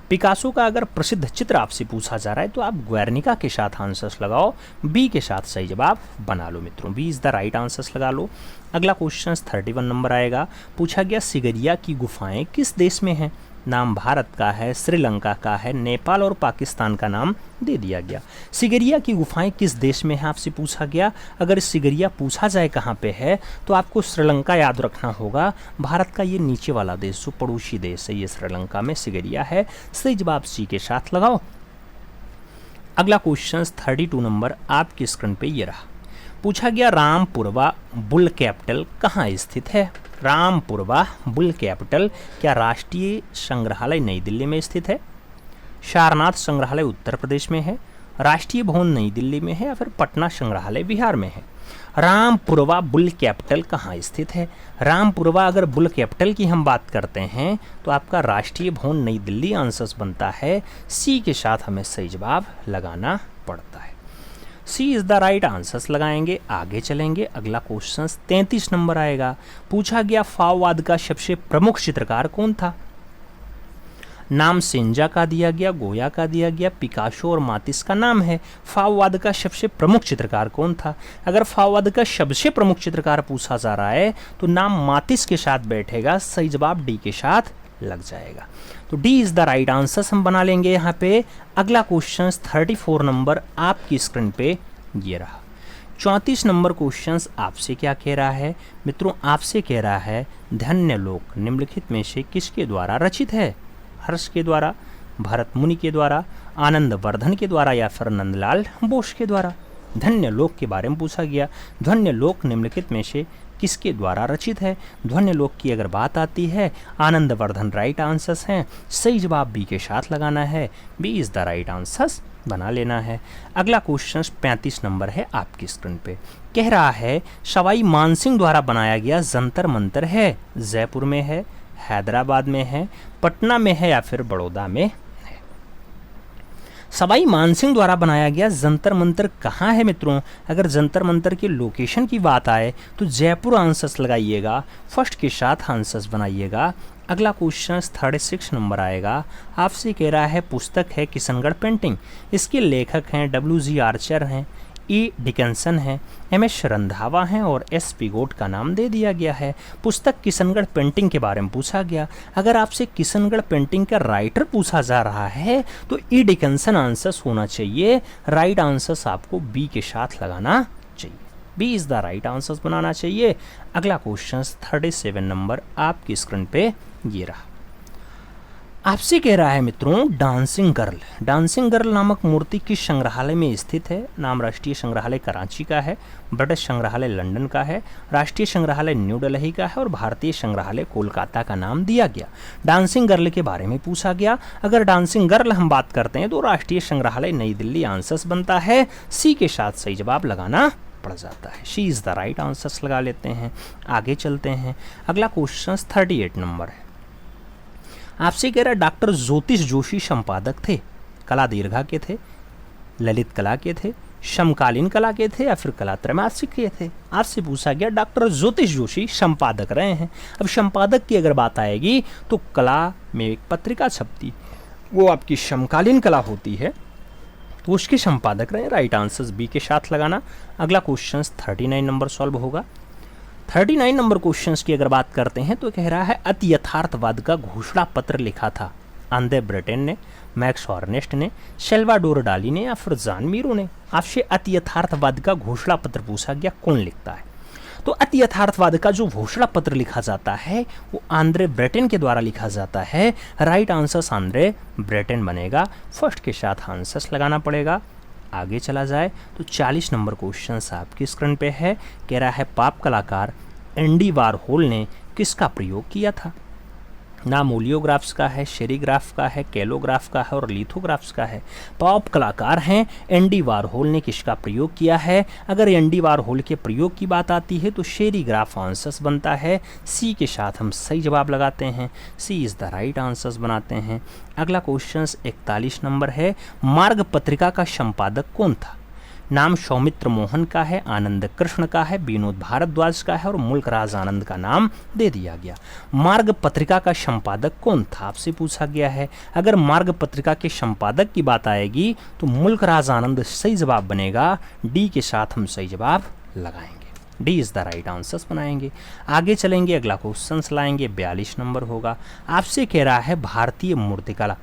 पिकासो का अगर प्रसिद्ध चित्र आपसे पूछा जा रहा है तो आप ग्वेर्निका के साथ आंसर्स लगाओ, बी के साथ सही जवाब बना लो मित्रों, B is the right answers लगा लो। अगला क्वेश्चन 31 नंबर आएगा। पूछा गया सिगरिया की गुफाएं किस देश में हैं? नाम भारत का है, श्रीलंका का है, नेपाल और पाकिस्तान का नाम दे दिया गया। सिगरिया की गुफाएं किस देश में है आपसे पूछा गया। अगर सिगरिया पूछा जाए कहाँ पे है तो आपको श्रीलंका याद रखना होगा। भारत का ये नीचे वाला देश जो पड़ोसी देश है ये श्रीलंका में सिगरिया है। सही जवाब सी के साथ लगाओ। अगला क्वेश्चन 32 नंबर आपकी स्क्रीन पे ये रहा। पूछा गया रामपुरवा बुल कैपिटल कहाँ स्थित है? रामपुरवा बुल कैपिटल क्या राष्ट्रीय संग्रहालय नई दिल्ली में स्थित है, सारनाथ संग्रहालय उत्तर प्रदेश में है, राष्ट्रीय भवन नई दिल्ली में है या फिर पटना संग्रहालय बिहार में है? रामपुरवा बुल कैपिटल कहाँ स्थित है? रामपुरवा अगर बुल कैपिटल की हम बात करते हैं तो आपका राष्ट्रीय भवन नई दिल्ली आंसर्स बनता है। सी के साथ हमें सही जवाब लगाना पड़ता है, सी इज द राइट आंसर्स लगाएंगे। आगे चलेंगे। अगला क्वेश्चन 33 नंबर आएगा। पूछा गया फाववाद का सबसे प्रमुख चित्रकार कौन था? नाम सेंजा का दिया गया, गोया का दिया गया, पिकासो और मातिस का नाम है। फाववाद का सबसे प्रमुख चित्रकार कौन था? अगर फाववाद का सबसे प्रमुख चित्रकार पूछा जा रहा है तो नाम मातिस के साथ बैठेगा। सही जवाब डी के साथ लग जाएगा। तो D is the right answer हम बना लेंगे यहाँ पे। अगला क्वेश्चन 34 नंबर आपकी स्क्रीन पे ये रहा। 34 नंबर क्वेश्चन आपसे क्या कह रहा है मित्रों? आपसे कह रहा है धन्य लोक निम्नलिखित में से किसके द्वारा रचित है? हर्ष के द्वारा, भरत मुनि के द्वारा, आनंद वर्धन के द्वारा या फिर नंदलाल बोस के द्वारा। धन्य लोक के बारे में पूछा गया। धन्य लोक निम्नलिखित में से किसके द्वारा रचित है? ध्वन्यलोक की अगर बात आती है, आनंदवर्धन राइट आंसर्स हैं। सही जवाब बी के साथ लगाना है, B is the right answers बना लेना है। अगला क्वेश्चन 35 नंबर है आपकी स्क्रीन पे। कह रहा है सवाई मानसिंह द्वारा बनाया गया जंतर मंतर है, जयपुर में है, हैदराबाद में है, पटना में है या फिर बड़ौदा में है। सवाई मानसिंह द्वारा बनाया गया जंतर मंतर कहाँ है मित्रों? अगर जंतर मंतर के लोकेशन की बात आए तो जयपुर आंसर्स लगाइएगा, फर्स्ट के साथ आंसर्स बनाइएगा। अगला क्वेश्चन 36 नंबर आएगा, आपसे कह रहा है पुस्तक है किशनगढ़ पेंटिंग, इसके लेखक हैं WG आर्चर हैं, ई डिकेंसन है, MS रंधावा हैं और S पिगोट का नाम दे दिया गया है। पुस्तक किशनगढ़ पेंटिंग के बारे में पूछा गया। अगर आपसे किशनगढ़ पेंटिंग का राइटर पूछा जा रहा है तो ई डिकेंसन आंसर्स होना चाहिए। राइट आंसर्स आपको बी के साथ लगाना चाहिए, B is the right answers बनाना चाहिए। अगला क्वेश्चन 37 नंबर आपकी स्क्रीन पे ये रहा, आपसे कह रहा है मित्रों डांसिंग गर्ल नामक मूर्ति किस संग्रहालय में स्थित है? नाम राष्ट्रीय संग्रहालय कराची का है, ब्रिटिश संग्रहालय लंदन का है, राष्ट्रीय संग्रहालय न्यू दिल्ली का है और भारतीय संग्रहालय कोलकाता का नाम दिया गया। डांसिंग गर्ल के बारे में पूछा गया। अगर डांसिंग गर्ल हम बात करते हैं तो राष्ट्रीय संग्रहालय नई दिल्ली आंसर्स बनता है, सी के साथ सही जवाब लगाना पड़ जाता है, she is the right answers लगा लेते हैं। आगे चलते हैं, अगला क्वेश्चन 38 नंबर है, आपसे कह रहा है डॉक्टर ज्योतिष जोशी संपादक थे, कला दीर्घा के थे, ललित कला के थे, समकालीन कला के थे या फिर कला त्रैमासिक के थे? आपसे पूछा गया डॉक्टर ज्योतिष जोशी संपादक रहे हैं। अब संपादक की अगर बात आएगी तो कला में एक पत्रिका छपती, वो आपकी समकालीन कला होती है, तो उसके संपादक रहे। राइट आंसर्स बी के साथ लगाना। अगला क्वेश्चन 39 नंबर सॉल्व होगा। 39 नंबर क्वेश्चंस की अगर बात करते हैं तो कह रहा है अति यथार्थवाद का घोषणा पत्र लिखा था आंद्रे ब्रेटन ने, मैक्स हॉर्नेस्ट ने, सल्वाडोर डाली ने या फिर जॉन मीरो ने? आपसे अति यथार्थवाद का घोषणा पत्र पूछा गया, कौन लिखता है? तो अति यथार्थवाद का जो घोषणा पत्र लिखा जाता है वो आंद्रे ब्रेटन के द्वारा लिखा जाता है। राइट आंसर्स आंद्रे ब्रेटन बनेगा, फर्स्ट के साथ आंसर्स लगाना पड़ेगा। आगे चला जाए तो 40 नंबर क्वेश्चन आपकी स्क्रीन पे है। कह रहा है पॉप कलाकार एंडी वारहोल ने किसका प्रयोग किया था? नाम ओलियोग्राफ्स का है, शेरीग्राफ का है, कैलोग्राफ का है और लिथोग्राफ्स का है। पॉप कलाकार हैं एंडी वारहोल ने किसका प्रयोग किया है? अगर एंडी वारहोल के प्रयोग की बात आती है तो शेरीग्राफ आंसर्स बनता है, सी के साथ हम सही जवाब लगाते हैं, सी इज़ द राइट आंसर्स बनाते हैं। अगला क्वेश्चन 41 नंबर है, मार्ग पत्रिका का संपादक कौन था? नाम सौमित्र मोहन का है, आनंद कृष्ण का है, विनोद भारद्वाज का है और मुल्कराज आनंद का नाम दे दिया गया। मार्ग पत्रिका का संपादक कौन था आपसे पूछा गया है। अगर मार्ग पत्रिका के संपादक की बात आएगी तो मुल्कराज आनंद सही जवाब बनेगा, डी के साथ हम सही जवाब लगाएंगे, D is the right answers बनाएंगे। आगे चलेंगे, अगला क्वेश्चन लाएंगे, 42 नंबर होगा। आपसे कह रहा है भारतीय मूर्तिकला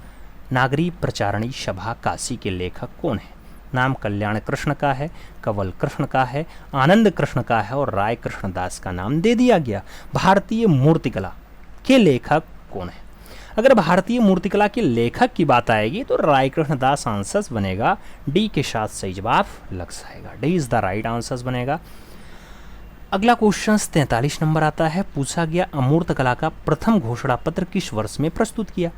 नागरी प्रचारणी सभा काशी के लेखक कौन है? नाम कल्याण कृष्ण का है, कंवल कृष्ण का है, आनंद कृष्ण का है और राय कृष्णदास का नाम दे दिया गया। भारतीय मूर्तिकला के लेखक कौन है? अगर भारतीय मूर्तिकला के लेखक की बात आएगी तो राय कृष्णदास आंसर्स बनेगा, डी के साथ सही जवाब लग जाएगा, D is the right answers बनेगा। अगला क्वेश्चन 43 नंबर आता है, पूछा गया अमूर्त कला का प्रथम घोषणा पत्र किस वर्ष में प्रस्तुत किया?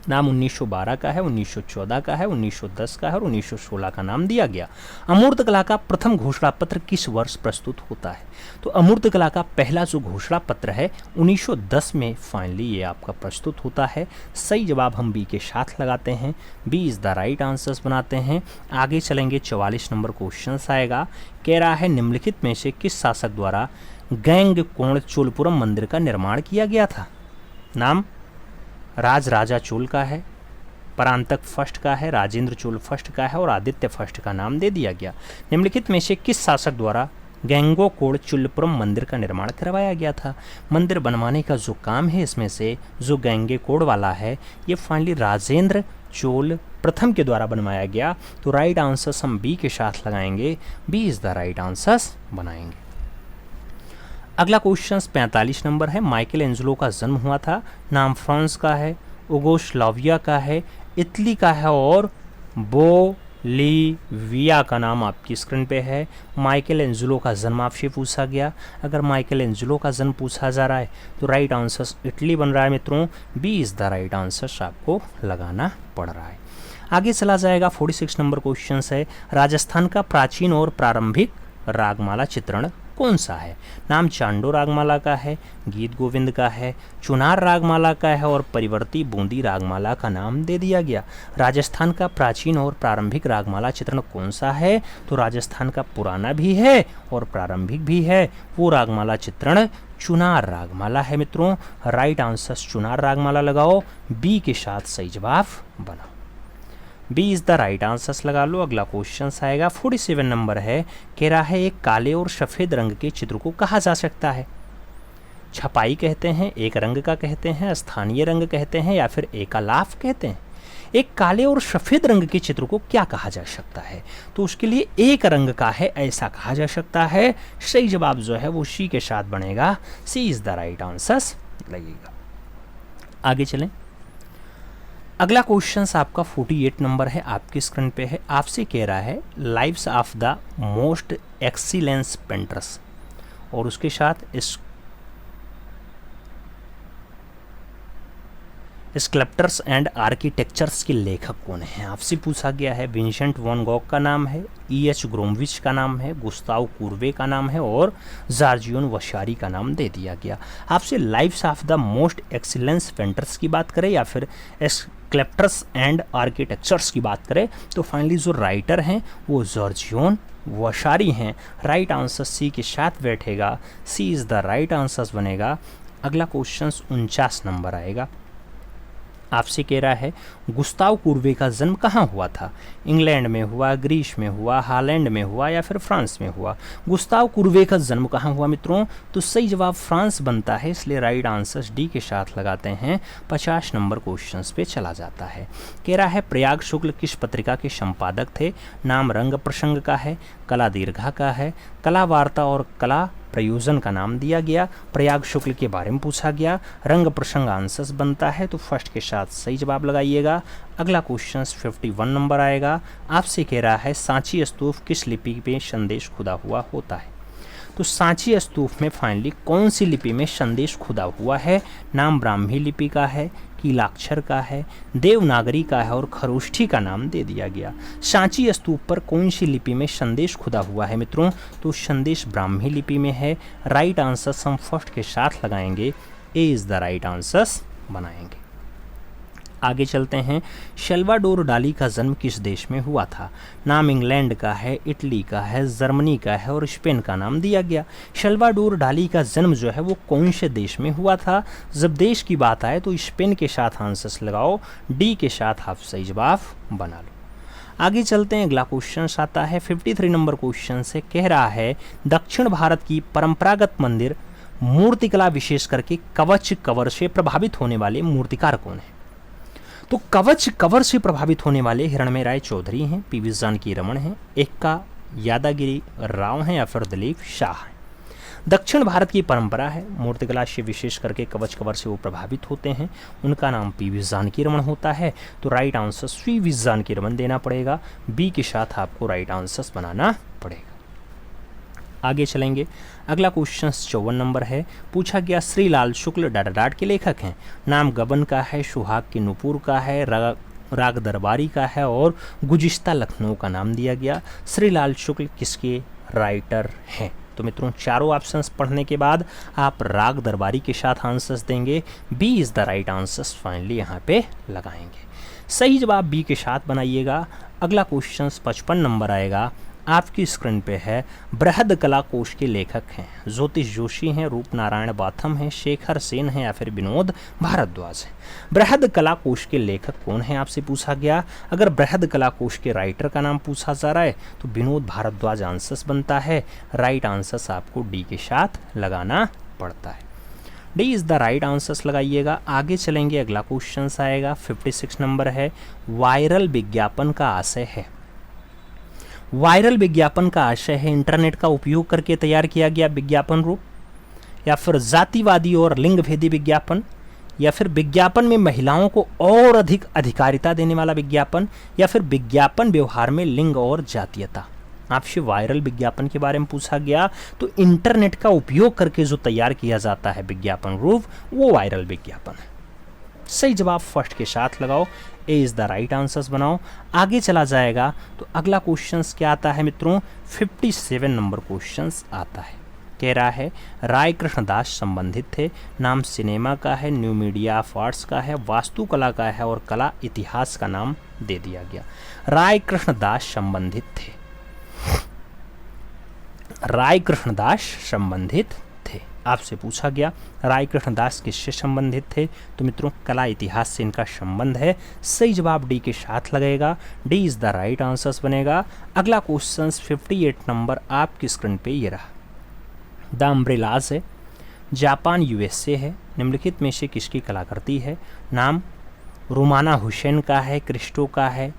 नाम 1912 का है, 1914 का है, 1910 का है और 1916 का नाम दिया गया। अमूर्त कला का प्रथम घोषणा पत्र किस वर्ष प्रस्तुत होता है? तो अमूर्त कला का पहला जो घोषणा पत्र है 1910 में फाइनली ये आपका प्रस्तुत होता है। सही जवाब हम बी के साथ लगाते हैं, B is the right answers बनाते हैं। आगे चलेंगे, 44 नंबर क्वेश्चन आएगा। कह रहा है निम्नलिखित में से किस शासक द्वारा गैंग कोण चोलपुरम मंदिर का निर्माण किया गया था? नाम राज राजा चोल का है, परांतक फर्स्ट का है, राजेंद्र चोल फर्स्ट का है और आदित्य फर्स्ट का नाम दे दिया गया। निम्नलिखित में से किस शासक द्वारा गैंगोकोण चोलपुरम मंदिर का निर्माण करवाया गया था? मंदिर बनवाने का जो काम है इसमें से जो गैंगेकोण वाला है ये फाइनली राजेंद्र चोल प्रथम के द्वारा बनवाया गया। तो राइट आंसर्स हम बी के साथ लगाएंगे, B is the right answers बनाएंगे। अगला क्वेश्चन 45 नंबर है, माइकल एंजेलो का जन्म हुआ था। नाम फ्रांस का है, युगोस्लाविया का है, इटली का है और लिविया का नाम आपकी स्क्रीन पे है। माइकल एंजेलो का जन्म आपसे पूछा गया। अगर माइकल एंजेलो का जन्म पूछा जा रहा है तो राइट आंसर इटली बन रहा है मित्रों। B is the right answer आपको लगाना पड़ रहा है। आगे चला जाएगा। 46 नंबर क्वेश्चन है, राजस्थान का प्राचीन और प्रारंभिक रागमाला चित्रण कौन सा है? नाम चांडो रागमाला का है, गीत गोविंद का है, चुनार रागमाला का है और परिवर्ती बूंदी रागमाला का नाम दे दिया गया। राजस्थान का प्राचीन और प्रारंभिक रागमाला चित्रण कौन सा है? तो राजस्थान का पुराना भी है और प्रारंभिक भी है। वो रागमाला चित्रण चुनार रागमाला है मित्रों। राइट आंसर चुनार रागमाला लगाओ। बी के साथ सही जवाब बनाओ। B is the right answers लगा लो। अगला क्वेश्चन आएगा। 47 नंबर है, कह रहा है एक काले और सफ़ेद रंग के चित्र को कहा जा सकता है? छपाई कहते हैं, एक रंग का कहते हैं, स्थानीय रंग कहते हैं या फिर एकालाप कहते हैं। एक काले और सफ़ेद रंग के चित्र को क्या कहा जा सकता है? तो उसके लिए एक रंग का है ऐसा कहा जा सकता है। सही जवाब जो है वो सी के साथ बनेगा। सी इज़ द राइट आंसर्स लगेगा। आगे चलें। अगला क्वेश्चन आपका 48 नंबर है, आपकी स्क्रीन पे है। आपसे कह रहा है lives of the most excellence painters, और उसके साथ स्कल्प्टर्स एंड आर्किटेक्चर्स के लेखक कौन है? आपसे पूछा गया है। विंसेंट वैन गॉग का नाम है, E.H. ग्रोमविच का नाम है, गुस्ताव कुर्वे का नाम है और जॉर्जियन वशारी का नाम दे दिया गया। आपसे lives of the most excellence painters की बात करें या फिर स्कल्प्टर्स एंड आर्किटेक्चर्स की बात करें तो फाइनली जो राइटर हैं वो जॉर्जियन वशारी हैं। राइट आंसर सी के साथ बैठेगा। सी इज़ द राइट आंसर बनेगा। अगला क्वेश्चन 49 नंबर आएगा। आपसे कह रहा है गुस्ताव कुर्वे का जन्म कहाँ हुआ था? इंग्लैंड में हुआ, ग्रीस में हुआ, हॉलैंड में हुआ या फिर फ्रांस में हुआ? गुस्ताव कुर्वे का जन्म कहाँ हुआ मित्रों? तो सही जवाब फ्रांस बनता है, इसलिए राइट आंसर डी के साथ लगाते हैं। 50 नंबर क्वेश्चन पे चला जाता है। कह रहा है प्रयाग शुक्ल किस पत्रिका के संपादक थे? नाम रंग प्रसंग का है, कला दीर्घा का है, कला वार्ता और कला प्रयोजन का नाम दिया गया। प्रयाग शुक्ल के बारे में पूछा गया। रंग प्रसंग आंसर्स बनता है तो फर्स्ट के साथ सही जवाब लगाइएगा। अगला क्वेश्चन 51 नंबर आएगा। आपसे कह रहा है सांची स्तूप किस लिपि में संदेश खुदा हुआ होता है? तो सांची स्तूप में फाइनली कौन सी लिपि में संदेश खुदा हुआ है? नाम ब्राह्मी लिपि का है, कीलाक्षर का है, देवनागरी का है और खरोष्ठी का नाम दे दिया गया। सांची स्तूप पर कौन सी लिपि में संदेश खुदा हुआ है मित्रों? तो संदेश ब्राह्मी लिपि में है। राइट आंसर हम फर्स्ट के साथ लगाएंगे। ए इज़ द राइट आंसर बनाएंगे। आगे चलते हैं। सल्वाडोर डाली का जन्म किस देश में हुआ था? नाम इंग्लैंड का है, इटली का है, जर्मनी का है और स्पेन का नाम दिया गया। सल्वाडोर डाली का जन्म जो है वो कौन से देश में हुआ था? जब देश की बात आए तो स्पेन के साथ आंसर्स लगाओ। डी के साथ आप सही जवाब बना लो। आगे चलते हैं। अगला क्वेश्चन आता है 53 नंबर क्वेश्चन से। कह रहा है दक्षिण भारत की परंपरागत मंदिर मूर्तिकला विशेष करके कवच कवर से प्रभावित होने वाले मूर्तिकार कौन है? तो कवच कवर से प्रभावित होने वाले हिरणमय राय चौधरी हैं, पी.वी. जानकी रमन हैं, एक्का यादागिरी राव हैं या फिर दिलीप शाह हैं। दक्षिण भारत की परंपरा है मूर्तिकला से विशेष करके कवच कवर से वो प्रभावित होते हैं। उनका नाम पी.वी. जानकी रमन होता है। तो right answer P V. Janaki Raman देना पड़ेगा। बी के साथ आपको राइट आंसर बनाना पड़ेगा। आगे चलेंगे। अगला क्वेश्चन 54 नंबर है। पूछा गया श्रीलाल शुक्ल डाडाडाट के लेखक हैं। नाम गबन का है, सुहाग के नुपुर का है, राग दरबारी का है और गुजिश्ता लखनऊ का नाम दिया गया। श्रीलाल शुक्ल किसके राइटर हैं? तो मित्रों चारों ऑप्शंस पढ़ने के बाद आप राग दरबारी के साथ आंसर्स देंगे। B is the right answers finally यहाँ पे लगाएंगे। सही जवाब बी के साथ बनाइएगा। अगला क्वेश्चन 55 नंबर आएगा। आपकी स्क्रीन पे है। बृहद कला कोश के लेखक हैं। ज्योतिष जोशी हैं, रूप नारायण बाथम हैं, शेखर सेन हैं या फिर विनोद भारद्वाज हैं। बृहद कला कोश के लेखक कौन है आपसे पूछा गया। अगर बृहद कला कोश के राइटर का नाम पूछा जा रहा है तो विनोद भारद्वाज आंसर्स बनता है। राइट आंसर्स आपको डी के साथ लगाना पड़ता है। D is the right answers लगाइएगा। आगे चलेंगे। अगला क्वेश्चन आएगा 56 नंबर है। वायरल विज्ञापन का आशय है। वायरल विज्ञापन का आशय है इंटरनेट का उपयोग करके तैयार किया गया विज्ञापन रूप, या फिर जातिवादी और लिंग भेदी विज्ञापन, या फिर विज्ञापन में महिलाओं को और अधिक अधिकारिता देने वाला विज्ञापन, या फिर विज्ञापन व्यवहार में लिंग और जातीयता। आपसे वायरल विज्ञापन के बारे में पूछा गया तो इंटरनेट का उपयोग करके जो तैयार किया जाता है विज्ञापन रूप, वो वायरल विज्ञापन है। सही जवाब फर्स्ट के साथ लगाओ, ए इज द राइट आंसर्स बनाओ। आगे चला जाएगा तो अगला क्वेश्चंस क्या आता है मित्रों, 57 नंबर क्वेश्चंस आता है। कह रहा है राय कृष्णदास संबंधित थे, नाम सिनेमा का है, न्यू मीडिया ऑफ आर्ट्स का है, वास्तुकला का है और कला इतिहास का नाम दे दिया गया। राय कृष्णदास संबंधित थे, राय कृष्णदास संबंधित थे। आपसे पूछा गया राय कृष्णदास किससे संबंधित थे, तो मित्रों कला इतिहास से इनका संबंध है। सही जवाब डी के साथ लगेगा, D is the right answers बनेगा। अगला क्वेश्चन 58 नंबर आपकी स्क्रीन पे ये रहा। द अम्ब्रेलाज है, जापान यूएसए है, निम्नलिखित में से किसकी कलाकृति है। नाम रुमाना हुसैन का है, क्रिस्टो का है,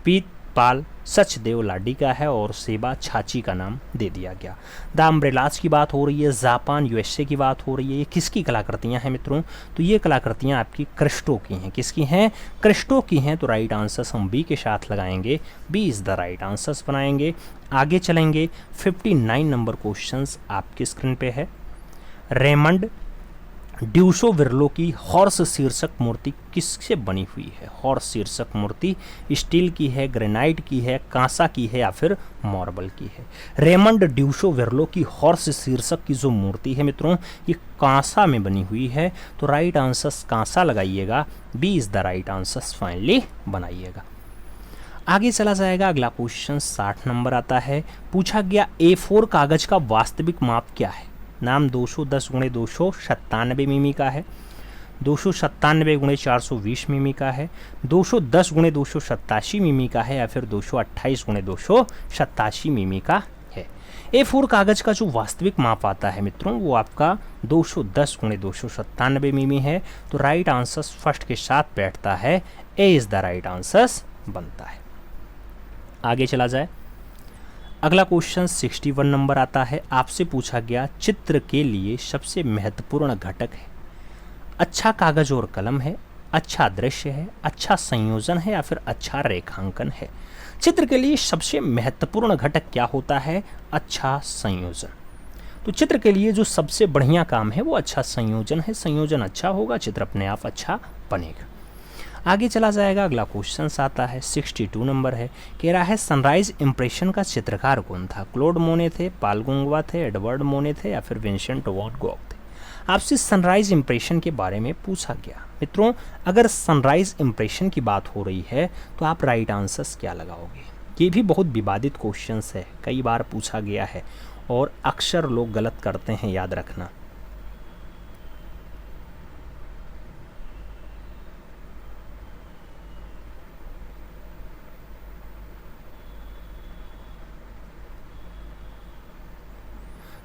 पीत पाल सचदेव लाडी का है और सेबा छाची का नाम दे दिया गया। द अम्ब्रेलाज की बात हो रही है, जापान यूएसए की बात हो रही है। ये किसकी कलाकृतियां हैं मित्रों, तो ये कलाकृतियां आपकी क्रिस्टो की हैं। किसकी हैं, क्रिस्टो की हैं। तो राइट आंसर्स हम बी के साथ लगाएंगे, B is the right answers बनाएंगे। आगे चलेंगे, 59 नंबर क्वेश्चंस आपकी स्क्रीन पे है। रेमंड ड्यूसो विरलो की हॉर्स शीर्षक मूर्ति किससे बनी हुई है। हॉर्स शीर्षक मूर्ति स्टील की है, ग्रेनाइट की है, कांसा की है या फिर मार्बल की है। रेमंड ड्यूसो विरलो की हॉर्स शीर्षक की जो मूर्ति है मित्रों, ये कांसा में बनी हुई है। तो राइट आंसर्स कांसा लगाइएगा, B is the right answers finally बनाइएगा। आगे चला जाएगा, अगला क्वेश्चन 60 नंबर आता है। पूछा गया A4 कागज का वास्तविक माप क्या है। नाम 210 × 297 मिमी का है, 297 × 420 मिमी का है, 210 × 287 मिमी का है या फिर 228 × 287 मिमी का है। A4 कागज का जो वास्तविक माप आता है मित्रों, वो आपका 210 × 297 मिमी है। तो राइट आंसर्स फर्स्ट के साथ बैठता है, ए इज द राइट आंसर्स बनता है। आगे चला जाए, अगला क्वेश्चन 61 नंबर आता है। आपसे पूछा गया चित्र के लिए सबसे महत्वपूर्ण घटक है। अच्छा कागज और कलम है, अच्छा दृश्य है, अच्छा संयोजन है या फिर अच्छा रेखांकन है। चित्र के लिए सबसे महत्वपूर्ण घटक क्या होता है, अच्छा संयोजन। तो चित्र के लिए जो सबसे बढ़िया काम है वो अच्छा संयोजन है। संयोजन अच्छा होगा, चित्र अपने आप अच्छा बनेगा। आगे चला जाएगा, अगला क्वेश्चन आता है 62 नंबर है। कह रहा है सनराइज इंप्रेशन का चित्रकार कौन था। क्लोड मोने थे, पाल गुंगवा थे, एडवर्ड मोने थे या फिर विंसेंट वैन गॉग थे। आपसे सनराइज इंप्रेशन के बारे में पूछा गया। मित्रों अगर सनराइज इंप्रेशन की बात हो रही है तो आप राइट आंसर्स क्या लगाओगे। ये भी बहुत विवादित क्वेश्चन है, कई बार पूछा गया है और अक्सर लोग गलत करते हैं, याद रखना।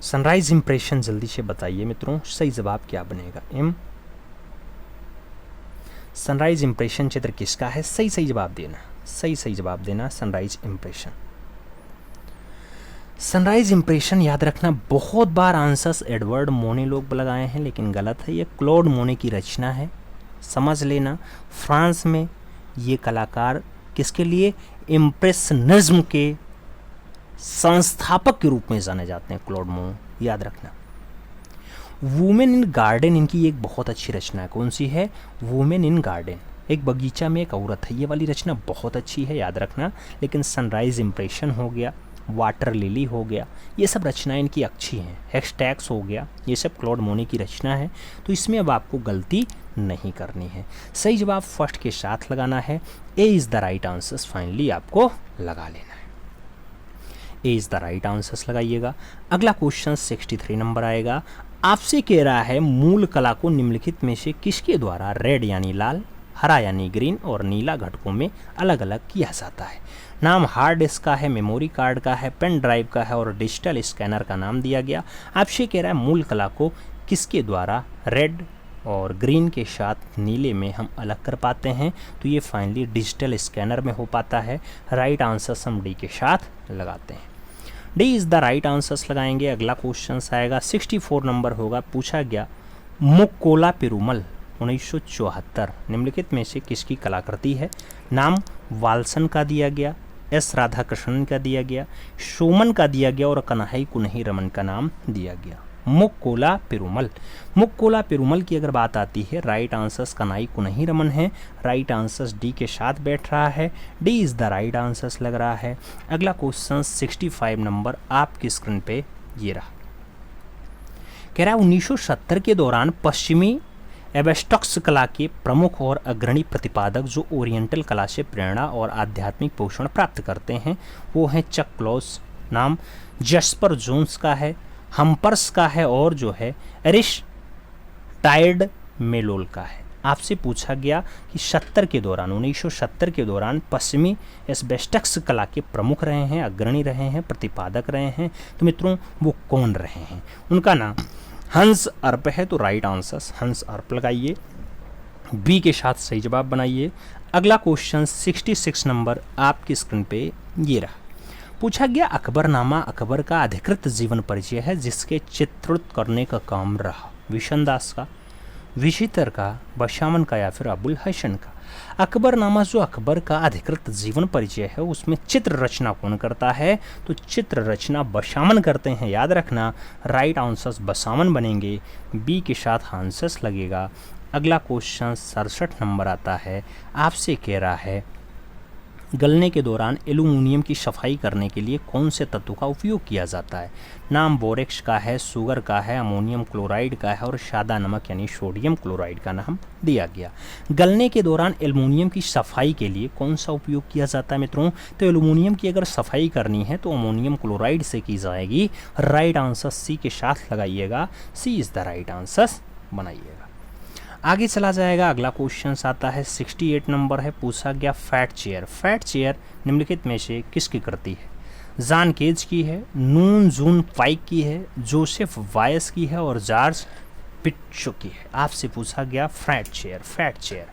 सनराइज इंप्रेशन जल्दी से बताइए मित्रों, सही जवाब क्या बनेगा। एम सनराइज इंप्रेशन चित्र किसका है, सही जवाब देना, सही जवाब देना। सनराइज इंप्रेशन, सनराइज इंप्रेशन याद रखना। बहुत बार आंसर्स एडवर्ड मोने लोग लगाए हैं लेकिन गलत है, ये क्लोड मोने की रचना है, समझ लेना। फ्रांस में ये कलाकार किसके लिए, इम्प्रेशनिज्म के संस्थापक के रूप में जाने जाते हैं, क्लोड मोने, याद रखना। वुमेन इन गार्डन इनकी एक बहुत अच्छी रचना है। कौन सी है, वुमेन इन गार्डन, एक बगीचा में एक औरत है, ये वाली रचना बहुत अच्छी है, याद रखना। लेकिन सनराइज इंप्रेशन हो गया, वाटर लिली हो गया, ये सब रचनाएं इनकी अच्छी हैं। हेक्सटैक्स हो गया, ये सब क्लोड मोने की रचना है। तो इसमें अब आपको गलती नहीं करनी है, सही जवाब फर्स्ट के साथ लगाना है। ए is the right answers finally आपको लगा लेना है, ए इज़ द राइट आंसर्स लगाइएगा। अगला क्वेश्चन 63 नंबर आएगा। आपसे कह रहा है मूल कला को निम्नलिखित में से किसके द्वारा रेड यानी लाल, हरा यानी ग्रीन और नीला घटकों में अलग अलग किया जाता है। नाम हार्ड डिस्क का है, मेमोरी कार्ड का है, पेन ड्राइव का है और डिजिटल स्कैनर का नाम दिया गया। आपसे कह रहा है मूल कला को किसके द्वारा रेड और ग्रीन के साथ नीले में हम अलग कर पाते हैं। तो ये फाइनली डिजिटल स्कैनर में हो पाता है। राइट आंसर्स हम डी के साथ लगाते हैं, D is the right answers लगाएंगे। अगला क्वेश्चन आएगा 64 नंबर होगा। पूछा गया मुक्कोला पेरुमल 1974 निम्नलिखित में से किसकी कलाकृति है? नाम वाल्सन का दिया गया, एस राधाकृष्णन का दिया गया, सोमन का दिया गया और कन्हई कुन्ही रमन का नाम दिया गया। मुक्कोला पेरुमल। मुक्कोला पेरुमल की अगर बात आती है, राइट आंसर्स कन्हई कुन्ही रमन है। राइट आंसर्स डी के साथ बैठ रहा है, D is the right answers लग रहा है। अगला क्वेश्चन 65 नंबर आपकी स्क्रीन पे ये रहा। कह रहा है 1970 के दौरान पश्चिमी एबस्टॉक्स कला के प्रमुख और अग्रणी प्रतिपादक जो ओरिएंटल कला से प्रेरणा और आध्यात्मिक पोषण प्राप्त करते हैं वो हैं चक क्लॉस, नाम जस्पर जोन्स का है, हम्पर्स का है और जो है एरिस्टाइड मेलोल का है। आपसे पूछा गया कि 1970 के दौरान पश्चिमी एस्बेस्टक्स कला के प्रमुख रहे हैं, अग्रणी रहे हैं, प्रतिपादक रहे हैं, तो मित्रों वो कौन रहे हैं? उनका नाम हंस अर्प है, तो राइट आंसर्स हंस अर्प लगाइए, बी के साथ सही जवाब बनाइए। अगला क्वेश्चन 66 नंबर आपकी स्क्रीन पे ये रहा। पूछा गया अकबरनामा अकबर का अधिकृत जीवन परिचय है जिसके चित्रित करने का काम रहा विशनदास का, विशितर का, बशामन का या फिर अबुल हसन का। अकबरनामा जो अकबर का अधिकृत जीवन परिचय है उसमें चित्र रचना कौन करता है? तो चित्र रचना बशामन करते हैं, याद रखना। राइट आंसर्स बसामन बनेंगे, बी के साथ आंसर्स लगेगा। अगला क्वेश्चन 67 नंबर आता है, आपसे कह रहा है गलने के दौरान एल्यूमिनियम की सफाई करने के लिए कौन से तत्व का उपयोग किया जाता है? नाम बोरेक्स का है, सुगर का है, अमोनियम क्लोराइड का है और सादा नमक यानी सोडियम क्लोराइड का नाम दिया गया। गलने के दौरान एल्यूमिनियम की सफाई के लिए कौन सा उपयोग किया जाता है मित्रों? तो एल्यूमिनियम की अगर सफाई करनी है तो अमोनियम क्लोराइड से की जाएगी। राइट आंसर सी के साथ लगाइएगा, सी इज द राइट आंसर बनाइएगा। आगे चला जाएगा, अगला क्वेश्चन आता है 68 नंबर है। पूछा गया फैट चेयर। फैट चेयर निम्नलिखित में से किसकी कृति है? जॉन केज की है, नून जून पाइक की है, जोसेफ वायस की है और जॉर्ज पिट्चो की है। आपसे पूछा गया फैट चेयर। फैट चेयर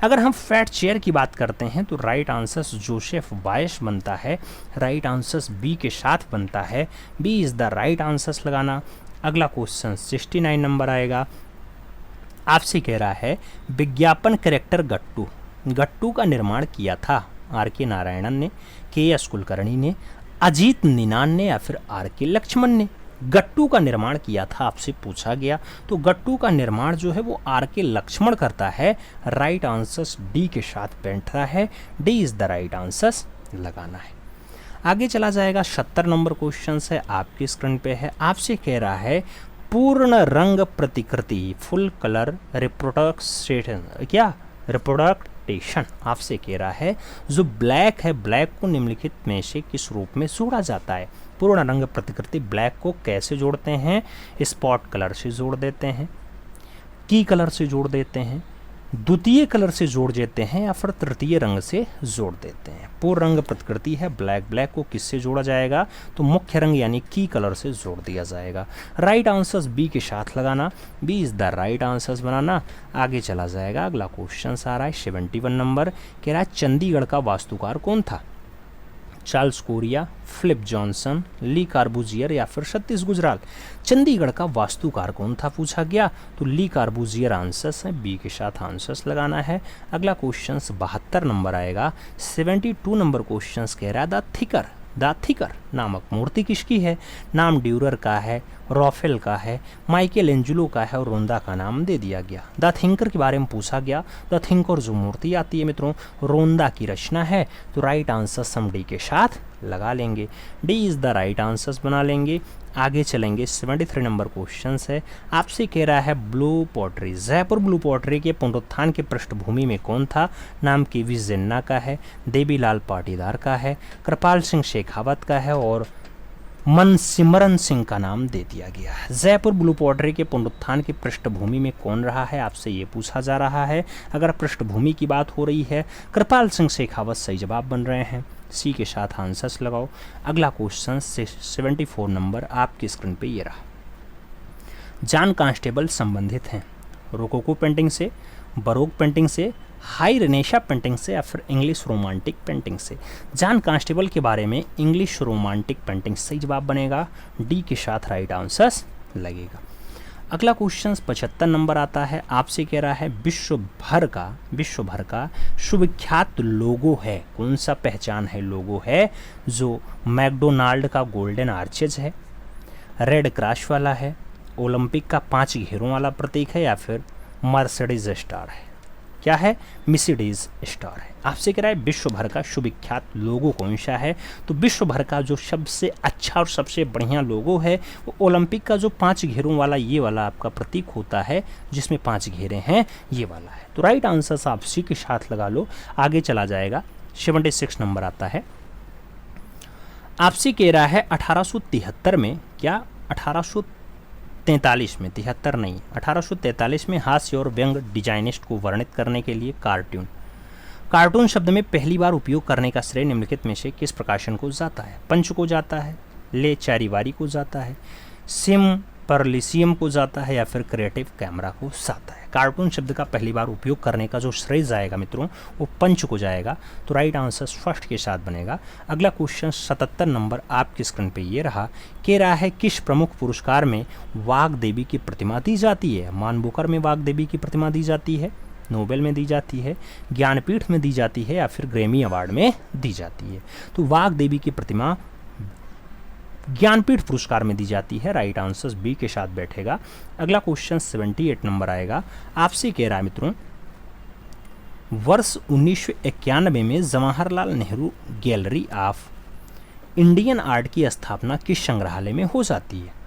अगर हम फैट चेयर की बात करते हैं तो राइट आंसर्स जोसेफ वायस बनता है, राइट आंसर्स बी के साथ बनता है, B is the right answers लगाना। अगला क्वेश्चन 69 नंबर आएगा। आपसे कह रहा है विज्ञापन कैरेक्टर गट्टू, गट्टू का निर्माण किया था आर के नारायणन ने, के एस कुलकर्णी ने, अजीत निनान ने या फिर आर के लक्ष्मण ने? गट्टू का निर्माण किया था आपसे पूछा गया, तो गट्टू का निर्माण जो है वो आर के लक्ष्मण करता है। राइट आंसर्स डी के साथ बैठ रहा है, D is the right answers लगाना है। आगे चला जाएगा 70 नंबर क्वेश्चन है, आपकी स्क्रीन पे है। आपसे कह रहा है पूर्ण रंग प्रतिकृति फुल कलर रिप्रोडक्शन क्या रिप्रोडक्टेशन आपसे कह रहा है जो ब्लैक है, ब्लैक को निम्नलिखित में से किस रूप में जोड़ा जाता है? पूर्ण रंग प्रतिकृति ब्लैक को कैसे जोड़ते हैं? स्पॉट कलर से जोड़ देते हैं, की कलर से जोड़ देते हैं, द्वितीय कलर से जोड़ देते हैं या फिर तृतीय रंग से जोड़ देते हैं? पूर्ण रंग प्रतिकृति है ब्लैक, ब्लैक को किससे जोड़ा जाएगा? तो मुख्य रंग यानी की कलर से जोड़ दिया जाएगा। राइट आंसर्स बी के साथ लगाना, B is the right answers बनाना। आगे चला जाएगा, अगला क्वेश्चन आ रहा है 71 नंबर। कह रहा है चंडीगढ़ का वास्तुकार कौन था? चार्ल्स कोरिया, फिलिप जॉनसन, ली कार्बूजियर या फिर सतीश गुजराल? चंडीगढ़ का वास्तुकार कौन था पूछा गया, तो ली कार्बूजियर आंसर्स है, बी के साथ आंसर्स लगाना है। अगला क्वेश्चन 72 नंबर आएगा। 72 नंबर क्वेश्चन कह रहा है द थिकर नामक मूर्ति किसकी है? नाम ड्यूरर का है, रॉफेल का है, माइकल एंजेलो का है और रोंदा का नाम दे दिया गया। द थिंकर के बारे में पूछा गया, द थिंकर जो मूर्ति आती है मित्रों रोंदा की रचना है, तो राइट आंसर हम डी के साथ लगा लेंगे, D is the right answers बना लेंगे। आगे चलेंगे 73 नंबर क्वेश्चन है। आपसे कह रहा है blue pottery, Jaipur blue pottery के पुनरुत्थान के पृष्ठभूमि में कौन था? नाम के वी जिन्ना का है, देवीलाल पाटीदार का है, कृपाल सिंह शेखावत का है और मनसिमरन सिंह का नाम दे दिया गया है। जयपुर ब्लू पॉटरी के पुनरुत्थान की पृष्ठभूमि में कौन रहा है आपसे ये पूछा जा रहा है। अगर पृष्ठभूमि की बात हो रही है कृपाल सिंह शेखावत सही जवाब बन रहे हैं, सी के साथ आंसर्स लगाओ। अगला क्वेश्चन 74 नंबर आपकी स्क्रीन पे ये रहा। जॉन कांस्टेबल संबंधित हैं रोकोको पेंटिंग से, बरोक पेंटिंग से, हाई रेनेशा पेंटिंग से या फिर इंग्लिश रोमांटिक पेंटिंग से? जॉन कांस्टेबल के बारे में इंग्लिश रोमांटिक पेंटिंग सही जवाब बनेगा, डी के साथ राइट आंसर्स लगेगा। अगला क्वेश्चन 75 नंबर आता है, आपसे कह रहा है विश्व भर का सुविख्यात लोगो है, कौन सा पहचान है लोगो है जो मैकडोनाल्ड का गोल्डन आर्चेज है, रेड क्रॉस वाला है, ओलंपिक का 5 घेरों वाला प्रतीक है, या फिर मर्सिडीज स्टार है। क्या है? मर्सिडीज स्टार है। आपसे कह रहा है विश्व भर का सुविख्यात लोगो कौन सा है, तो विश्व भर का जो सबसे अच्छा और सबसे बढ़िया लोगो है वो ओलंपिक का जो 5 घेरों वाला ये वाला आपका प्रतीक होता है, जिसमें 5 घेरे हैं, ये वाला है। तो राइट आंसर आप सी के साथ लगा लो, आगे चला जाएगा। 76 नंबर आता है, आपसे कह रहा है 1873 में, क्या 1843 में, 73 नहीं, 1843 में हास्य और व्यंग डिजाइनिस्ट को वर्णित करने के लिए कार्टून शब्द में पहली बार उपयोग करने का श्रेय निम्नलिखित में से किस प्रकाशन को जाता है? पंच को जाता है, ले चारिवारी को जाता है, सिम परलिसियम को जाता है, या फिर क्रिएटिव कैमरा को जाता है। कार्टून शब्द का पहली बार उपयोग करने का जो श्रेय जाएगा मित्रों वो पंच को जाएगा, तो राइट आंसर फर्स्ट के साथ बनेगा। अगला क्वेश्चन 77 नंबर आपकी स्क्रीन पे ये रहा, कह रहा है किस प्रमुख पुरस्कार में वाग देवी की प्रतिमा दी जाती है? मानबुकर में वाग देवी की प्रतिमा दी जाती है, नोबेल में दी जाती है, ज्ञानपीठ में दी जाती है, या फिर ग्रैमी अवार्ड में दी जाती है? तो वाग देवी की प्रतिमा ज्ञानपीठ पुरस्कार में दी जाती है, राइट आंसर बी के साथ बैठेगा। अगला क्वेश्चन 78 नंबर आएगा, आपसे कह रहा है मित्रों वर्ष 1991 में Jawaharlal Nehru gallery of Indian art की स्थापना किस संग्रहालय में हो जाती है?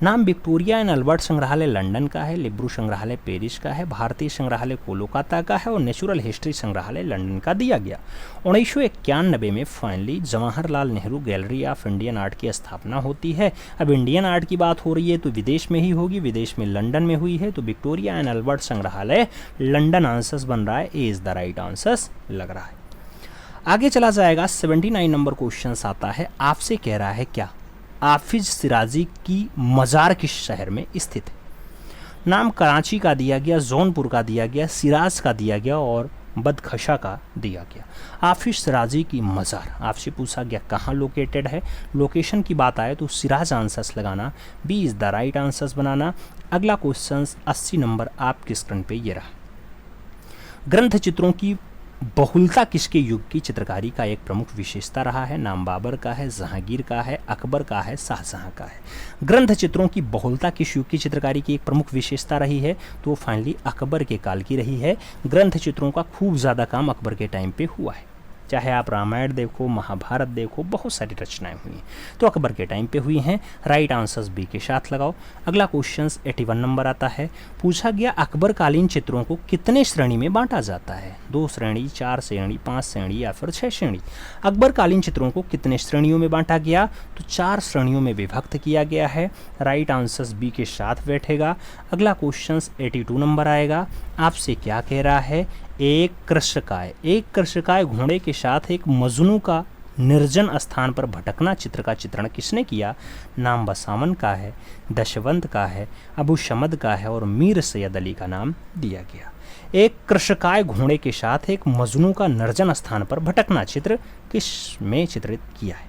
नाम विक्टोरिया एंड अल्बर्ट संग्रहालय लंदन का है, लिब्रू संग्रहालय पेरिस का है, भारतीय संग्रहालय कोलकाता का है, और नेचुरल हिस्ट्री संग्रहालय लंदन का दिया गया। 1991 में finally Jawaharlal Nehru gallery of Indian art की स्थापना होती है। अब इंडियन आर्ट की बात हो रही है तो विदेश में ही होगी, विदेश में लंदन में हुई है, तो विक्टोरिया एंड अल्बर्ट संग्रहालय लंदन आंसर्स बन रहा है, ए इज द राइट आंसर्स लग रहा है। आगे चला जाएगा। 79 नंबर क्वेश्चन आता है, आपसे कह रहा है क्या हाफिज सिराजी की मज़ार किस शहर में स्थित है? नाम कराची का दिया गया, जौनपुर का दिया गया, सिराज का दिया गया, और बदखशा का दिया गया। हाफिज सिराजी की मज़ार आपसे पूछा गया कहाँ लोकेटेड है, लोकेशन की बात आए तो सिराज आंसर्स लगाना, B is the right answers बनाना। अगला क्वेश्चन 80 नंबर आपके स्क्रीन पे ये रहा, ग्रंथ चित्रों की बहुलता किसके युग की चित्रकारी का एक प्रमुख विशेषता रहा है? नाम बाबर का है, जहांगीर का है, अकबर का है, शाहजहां का है। ग्रंथ चित्रों की बहुलता किस युग की चित्रकारी की एक प्रमुख विशेषता रही है? तो फाइनली अकबर के काल की रही है। ग्रंथ चित्रों का खूब ज़्यादा काम अकबर के टाइम पे हुआ है, चाहे आप रामायण देखो, महाभारत देखो, बहुत सारी रचनाएं हुई हैं तो अकबर के टाइम पे हुई हैं। राइट आंसर्स बी के साथ लगाओ। अगला क्वेश्चन 81 नंबर आता है, पूछा गया अकबर कालीन चित्रों को कितने श्रेणी में बांटा जाता है? 2 श्रेणी, 4 श्रेणी, 5 श्रेणी, या फिर 6 श्रेणी? अकबर कालीन चित्रों को कितने श्रेणियों में बांटा गया? तो 4 श्रेणियों में विभक्त किया गया है, राइट आंसर्स बी के साथ बैठेगा। अगला क्वेश्चन 82 नंबर आएगा, आपसे क्या कह रहा है? एक कृषकाय घोड़े के साथ एक मजनू का निर्जन स्थान पर भटकना चित्र का चित्रण किसने किया? नाम बसावन का है, दशवंत का है, अबू शमद का है, और मीर सैयद अली का नाम दिया गया। एक कृषकाय घोड़े के साथ एक मजनू का निर्जन स्थान पर भटकना चित्र किस में चित्रित किया है?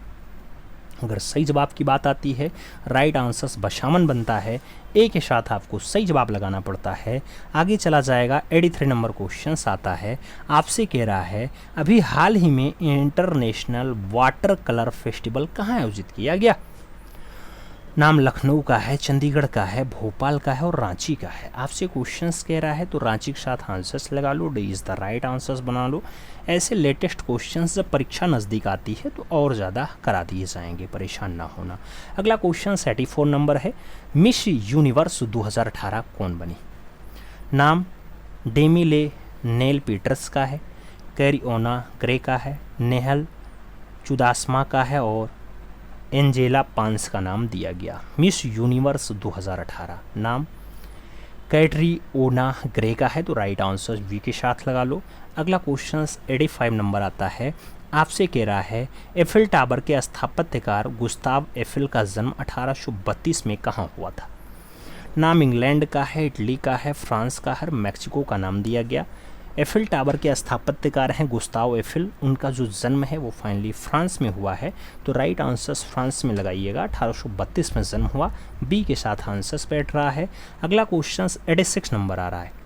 अगर सही जवाब की बात आती है, राइट आंसर्स बशामन बनता है, ए के साथ आपको सही जवाब लगाना पड़ता है। आगे चला जाएगा। 83 नंबर क्वेश्चन आता है, आपसे कह रहा है अभी हाल ही में इंटरनेशनल वाटर कलर फेस्टिवल कहाँ आयोजित किया गया? नाम लखनऊ का है, चंडीगढ़ का है, भोपाल का है, और रांची का है। आपसे क्वेश्चंस कह रहा है तो रांची के साथ आंसर्स लगा लो, D is the right answers बना लो। ऐसे लेटेस्ट क्वेश्चंस जब परीक्षा नज़दीक आती है तो और ज़्यादा करा दिए जाएंगे, परेशान ना होना। अगला क्वेश्चन 84 नंबर है, मिस यूनिवर्स 2018 कौन बनी? नाम डेमिले नेल पीटर्स का है, कैरिओना ग्रे का है, नेहल चुदासमा का है, और एंजेला पांस का नाम दिया गया। मिस यूनिवर्स 2018 नाम कैटरीओना ग्रे का है, तो राइट आंसर वी के साथ लगा लो। अगला क्वेश्चन 85 नंबर आता है, आपसे कह रहा है एफिल टावर के स्थापत्यकार गुस्ताव एफिल का जन्म 1832 में कहाँ हुआ था? नाम इंग्लैंड का है, इटली का है, फ्रांस का है, मैक्सिको का नाम दिया गया। एफिल टावर के स्थापत्यकार हैं गुस्ताव एफिल। उनका जो जन्म है वो फाइनली फ्रांस में हुआ है, तो राइट आंसर्स फ्रांस में लगाइएगा। 1832 में जन्म हुआ। बी के साथ आंसर्स बैठ रहा है। अगला क्वेश्चन 86 नंबर आ रहा है।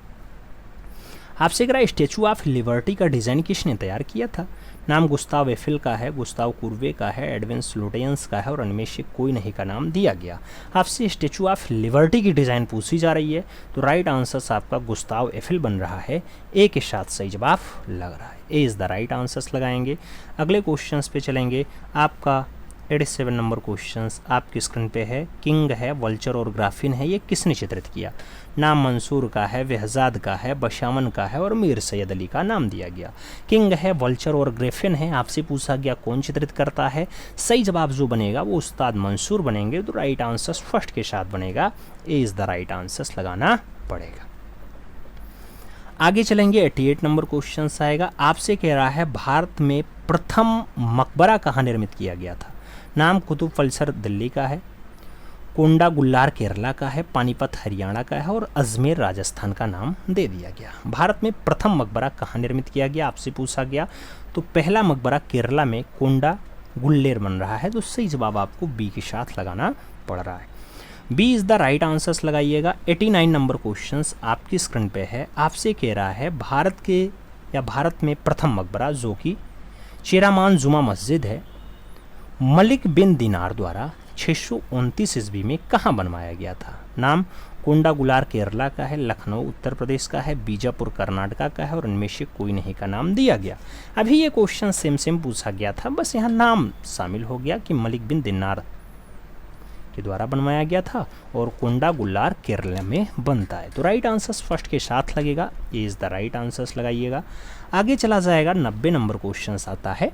आपसे कह रहा है स्टैचू ऑफ लिबर्टी का डिज़ाइन किसने तैयार किया था? नाम गुस्ताव एफिल का है, गुस्ताव कुर्वे का है, एडविन स्लूटियंस का है और इनमें से कोई नहीं का नाम दिया गया। आपसे स्टैचू ऑफ लिबर्टी की डिज़ाइन पूछी जा रही है, तो राइट आंसर्स आपका गुस्ताव एफिल बन रहा है। ए के साथ सही जवाब लग रहा है। ए इज़ द राइट आंसर्स लगाएंगे। अगले क्वेश्चंस पे चलेंगे। आपका 87 नंबर क्वेश्चंस आपकी स्क्रीन पे है। किंग है, वल्चर और ग्राफिन है, ये किसने चित्रित किया? नाम मंसूर का है, बेहजाद का है, बशामन का है और मीर सैयद अली का नाम दिया गया। किंग है, वल्चर और ग्राफिन है। आपसे पूछा गया कौन चित्रित करता है? सही जवाब जो बनेगा वो उस्ताद मंसूर बनेंगे, तो राइट आंसर फर्स्ट के साथ बनेगा। ए इज़ द राइट आंसर्स लगाना पड़ेगा। आगे चलेंगे। 88 नंबर क्वेश्चन आएगा। आपसे कह रहा है भारत में प्रथम मकबरा कहाँ निर्मित किया गया था? नाम कुतुब फलसर दिल्ली का है, कोंडा गुल्लार केरला का है, पानीपत हरियाणा का है और अजमेर राजस्थान का नाम दे दिया गया। भारत में प्रथम मकबरा कहाँ निर्मित किया गया आपसे पूछा गया, तो पहला मकबरा केरला में कोंडा गुल्लेर बन रहा है, तो सही जवाब आपको बी के साथ लगाना पड़ रहा है। B is the right answers लगाइएगा। 89 नंबर क्वेश्चंस आपकी स्क्रीन पे है। आपसे कह रहा है भारत में प्रथम मकबरा जो कि चेरामान जुमा मस्जिद है, मलिक बिन दिनार द्वारा 629 ईस्वी में कहाँ बनवाया गया था? नाम कोंडा गुलार केरला का है, लखनऊ उत्तर प्रदेश का है, बीजापुर कर्नाटका का है और इनमें से कोई नहीं का नाम दिया गया। अभी ये क्वेश्चन सेम पूछा गया था, बस यहाँ नाम शामिल हो गया कि मलिक बिन दिनार के द्वारा बनवाया गया था और कोंडा गुल्लार केरला में बनता है, तो राइट आंसर्स फर्स्ट के साथ लगेगा। ये इज़ द राइट आंसर्स लगाइएगा। आगे चला जाएगा। 90 नंबर क्वेश्चन आता है।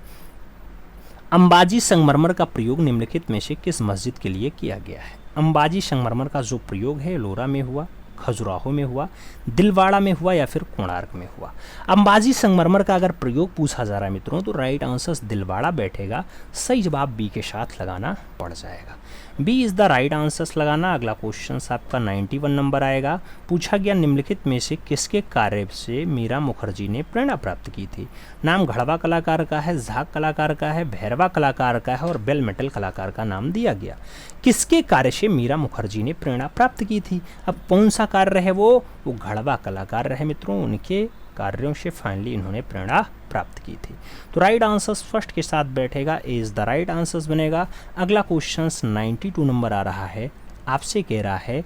अंबाजी संगमरमर का प्रयोग निम्नलिखित में से किस मस्जिद के लिए किया गया है? अंबाजी संगमरमर का जो प्रयोग है एलोरा में हुआ, खजुराहो में हुआ, दिलवाड़ा में हुआ या फिर कोणार्क में हुआ? अंबाजी संगमरमर का अगर प्रयोग पूछा जा रहा है मित्रों, तो राइट आंसर दिलवाड़ा बैठेगा। सही जवाब बी के साथ लगाना पड़ जाएगा। B is the right answers लगाना। अगला क्वेश्चन आपका 91 नंबर आएगा। पूछा गया निम्नलिखित में से किसके कार्य से मीरा मुखर्जी ने प्रेरणा प्राप्त की थी? नाम घड़वा कलाकार का है, झाक कलाकार का है, भैरवा कलाकार का है और बेल मेटल कलाकार का नाम दिया गया। किसके कार्य से मीरा मुखर्जी ने प्रेरणा प्राप्त की थी? अब कौन सा कार्य है वो घड़वा कलाकार रहे मित्रों। उनके कार्यों से फाइनली इन्होंने प्रेरणा प्राप्त की थी, तो राइट आंसर्स फर्स्ट के साथ बैठेगा। ए इज़ द राइट आंसर्स बनेगा। अगला क्वेश्चन 92 नंबर आ रहा है। आपसे कह रहा है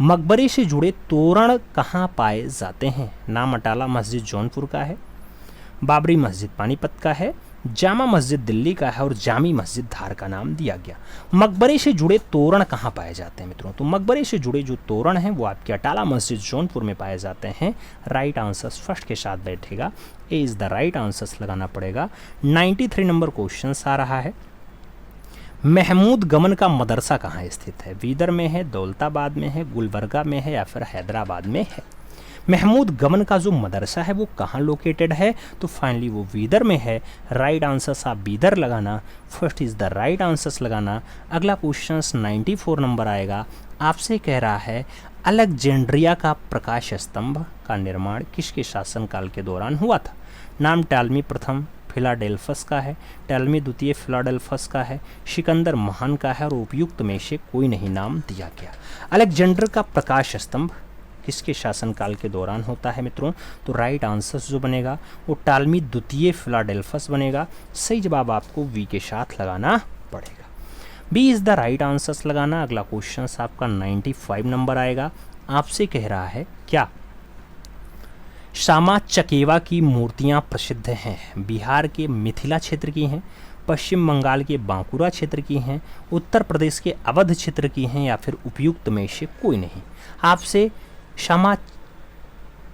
मकबरे से जुड़े तोरण कहाँ पाए जाते हैं? नाम अटाला मस्जिद जौनपुर का है, बाबरी मस्जिद पानीपत का है, जामा मस्जिद दिल्ली का है और जामी मस्जिद धार का नाम दिया गया। मकबरे से जुड़े तोरण कहाँ पाए जाते हैं मित्रों? तो मकबरे से जुड़े जो तोरण हैं वो आपके अटाला मस्जिद जौनपुर में पाए जाते हैं। राइट आंसर्स फर्स्ट के साथ बैठेगा। ए इज़ द राइट आंसर्स लगाना पड़ेगा। 93 नंबर क्वेश्चन आ रहा है। महमूद गमन का मदरसा कहाँ स्थित है? बीदर में है, दौलताबाद में है, गुलबर्गा में है या फिर हैदराबाद में है? महमूद गमन का जो मदरसा है वो कहाँ लोकेटेड है? तो फाइनली वो बीदर में है। राइट आंसर्स आप बीदर लगाना। First is the right answers लगाना। अगला क्वेश्चन 94 नंबर आएगा। आपसे कह रहा है अलेक्जेंड्रिया का प्रकाश स्तंभ का निर्माण किसके शासनकाल के दौरान हुआ था? नाम टालमी प्रथम फिलाडेल्फस का है, टालमी द्वितीय फिलाडेल्फस का है, सिकंदर महान का है और उपयुक्त में से कोई नहीं नाम दिया गया। अलेक्जेंडर का प्रकाश स्तंभ किसके शासनकाल के दौरान होता है मित्रों? तो राइट आंसर जो बनेगा वो टालमी द्वितीय फिलाडेल्फस बनेगा। सही जवाब आपको वी के साथ लगाना पड़ेगा। B is the right answers लगाना। अगला क्वेश्चन आपका 95 नंबर आएगा। आपसे कह रहा है क्या श्यामा चकेवा की मूर्तियाँ प्रसिद्ध हैं? बिहार के मिथिला क्षेत्र की हैं, पश्चिम बंगाल के बांकुरा क्षेत्र की हैं, उत्तर प्रदेश के अवध क्षेत्र की हैं या फिर उपयुक्त में से कोई नहीं? आपसे श्यामा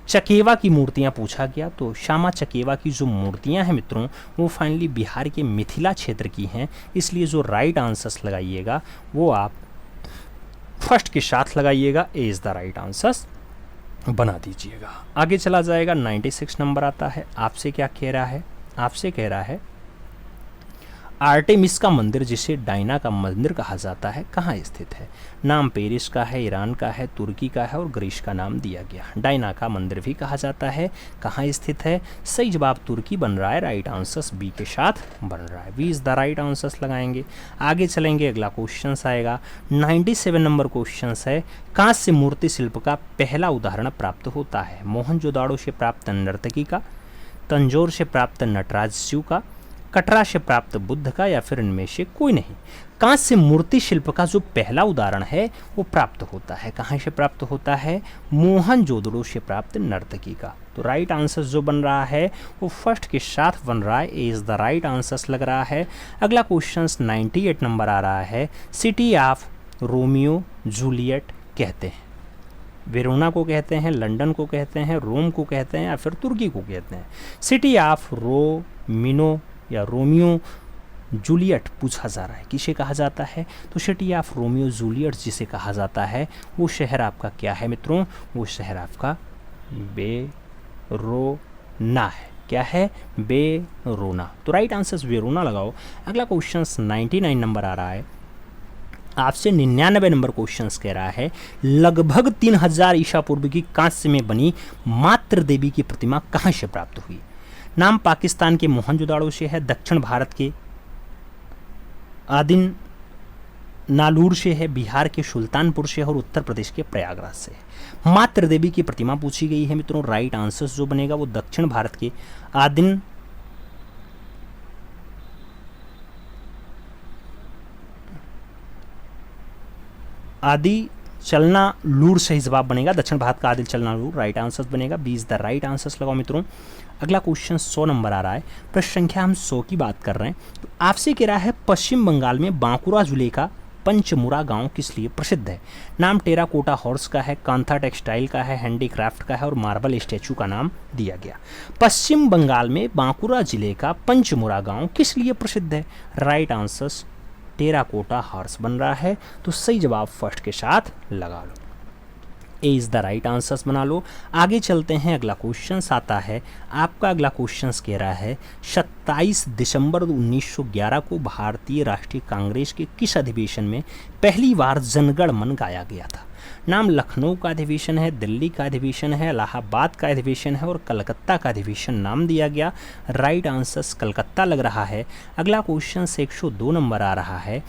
चकेवा की मूर्तियाँ पूछा गया, तो श्यामा चकेवा की जो मूर्तियाँ हैं मित्रों वो फाइनली बिहार के मिथिला क्षेत्र की हैं। इसलिए जो राइट आंसर्स लगाइएगा वो आप फर्स्ट के साथ लगाइएगा। ए इज़ द राइट आंसर्स बना दीजिएगा। आगे चला जाएगा। 96 नंबर आता है। आपसे क्या कह रहा है? आपसे कह रहा है आर्टेमिस का मंदिर जिसे डायना का मंदिर कहा जाता है कहाँ स्थित है? नाम पेरिस का है, ईरान का है, तुर्की का है और ग्रीस का नाम दिया गया। डायना का मंदिर भी कहा जाता है, कहाँ स्थित है? सही जवाब तुर्की बन रहा है, राइट आंसर बी के साथ बन रहा है। B is the right answer लगाएंगे। आगे चलेंगे, अगला क्वेश्चन आएगा 97 नंबर क्वेश्चन है, कांस्य मूर्ति शिल्प का पहला उदाहरण प्राप्त होता है? मोहनजोदाड़ो से प्राप्त नर्तकी का, तंजौर से प्राप्त नटराज शिव का, कटरा से प्राप्त बुद्ध का, या फिर इनमें से कोई नहीं। कांस्य मूर्ति शिल्प का जो पहला उदाहरण है वो प्राप्त होता है, कहाँ से प्राप्त होता है? मोहनजोदड़ो से प्राप्त नर्तकी का। तो राइट आंसर जो बन रहा है वो फर्स्ट के साथ बन रहा है, ए इज द राइट आंसर लग रहा है। अगला क्वेश्चन 98 नंबर आ रहा है, सिटी ऑफ रोमियो जूलियट कहते हैं? वेरोना को कहते हैं, लंदन को कहते हैं, रोम को कहते हैं, या फिर तुर्की को कहते हैं? सिटी ऑफ रोमिनो या रोमियो जूलियट पूछा जा रहा है, किसे कहा जाता है? तो सिटी ऑफ रोमियो जूलियट जिसे कहा जाता है वो शहर आपका क्या है मित्रों? वो शहर आपका वेरोना है। क्या है? वेरोना। तो राइट आंसर वेरोना लगाओ। अगला क्वेश्चन 99 नंबर आ रहा है, आपसे 99 नंबर क्वेश्चन कह रहा है, लगभग 3000 ईसा पूर्व की कांस्य में बनी मातृ देवी की प्रतिमा कहाँ से प्राप्त हुई? नाम पाकिस्तान के मोहनजोदाड़ो से है, दक्षिण भारत के आदिन नालूर से है, बिहार के सुल्तानपुर से है और उत्तर प्रदेश के प्रयागराज से है। मातृ देवी की प्रतिमा पूछी गई है मित्रों, राइट आंसर जो बनेगा वो दक्षिण भारत के आदि चलना लूर सही जवाब बनेगा, दक्षिण भारत का आदिल चलना लूर राइट आंसर बनेगा। 20 द राइट आंसर लगाओ मित्रों। अगला क्वेश्चन 100 नंबर आ रहा है, प्रश्न संख्या हम 100 की बात कर रहे हैं। तो आपसे कह रहा है, पश्चिम बंगाल में बांकुरा जिले का पंचमुरा गांव किस लिए प्रसिद्ध है? नाम टेराकोटा हॉर्स का है, कांथा टेक्सटाइल का है, हैंडीक्राफ्ट का है और मार्बल स्टैचू का नाम दिया गया। पश्चिम बंगाल में बांकुरा जिले का पंचमुरा गांव किस लिए प्रसिद्ध है? राइट आंसर टेराकोटा हॉर्स बन रहा है, तो सही जवाब फर्स्ट के साथ लगा लो, ए इज द राइट आंसर्स बना लो। आगे चलते हैं, अगला क्वेश्चन आता है आपका। अगला क्वेश्चन कह रहा है, 27 दिसंबर 1911 को भारतीय राष्ट्रीय कांग्रेस के किस अधिवेशन में पहली बार जनगण मन गाया गया था? नाम लखनऊ का अधिवेशन है, दिल्ली का अधिवेशन है, इलाहाबाद का अधिवेशन है और कलकत्ता का अधिवेशन नाम दिया गया। राइट आंसर्स कलकत्ता लग रहा है। अगला क्वेश्चन 102 नंबर आ रहा है,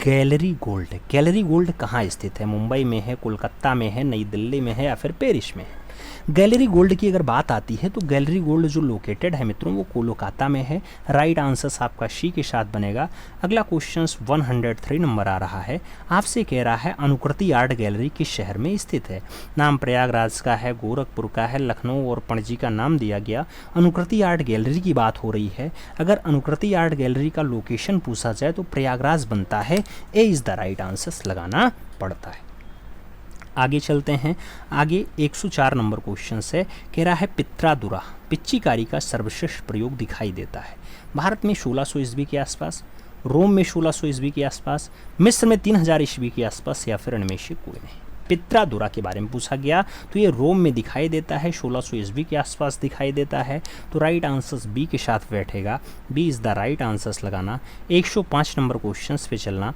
गैलरी गोल्ड। गैलरी गोल्ड कहाँ स्थित है? मुंबई में है, कोलकाता में है, नई दिल्ली में है या फिर पेरिस में है? गैलरी गोल्ड की अगर बात आती है तो गैलरी गोल्ड जो लोकेटेड है मित्रों वो कोलकाता में है। राइट आंसर आपका सी के साथ बनेगा। अगला क्वेश्चन 103 नंबर आ रहा है, आपसे कह रहा है, अनुकृति आर्ट गैलरी किस शहर में स्थित है? नाम प्रयागराज का है, गोरखपुर का है, लखनऊ और पणजी का नाम दिया गया। अनुकृति आर्ट गैलरी की बात हो रही है। अगर अनुकृति आर्ट गैलरी का लोकेशन पूछा जाए तो प्रयागराज बनता है, ए इज द राइट आंसर लगाना पड़ता है। आगे चलते हैं, आगे 104 नंबर क्वेश्चन से कह रहा है, पित्रादुरा पिच्चीकारी का सर्वश्रेष्ठ प्रयोग दिखाई देता है भारत में 1600 ईस्वी के आसपास, रोम में 1600 ईस्वी के आसपास, मिस्र में 3000 ईस्वी के आसपास या फिर इनमें से कोई नहीं। पित्रादुरा के बारे में पूछा गया तो ये रोम में दिखाई देता है, 1600 ईस्वी के आसपास दिखाई देता है, तो राइट आंसर बी के साथ बैठेगा, B is the right answer लगाना। 105 नंबर क्वेश्चन पे चलना,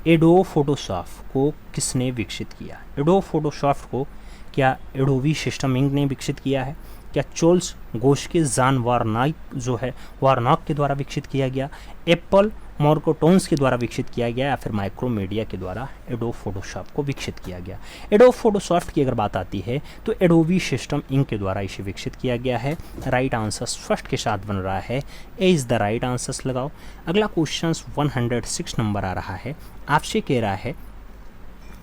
एडोब फोटोशॉप को किसने विकसित किया? एडोब फोटोशॉप को क्या एडोबी सिस्टम इंक ने विकसित किया है? क्या चोल्स गोश्के जान वारनॉक जो है वारनॉक के द्वारा विकसित किया गया, एप्पल मॉर्कोटोन्स के द्वारा विकसित किया गया या फिर माइक्रोमीडिया के द्वारा एडोब फोटोशॉप को विकसित किया गया? एडोब फोटोशॉप की अगर बात आती है तो एडोबी सिस्टम इंक के द्वारा इसे विकसित किया गया है। राइट आंसर फर्स्ट के साथ बन रहा है, ए इज द राइट आंसर लगाओ। अगला क्वेश्चन 106 नंबर आ रहा है, आपसे कह रहा है,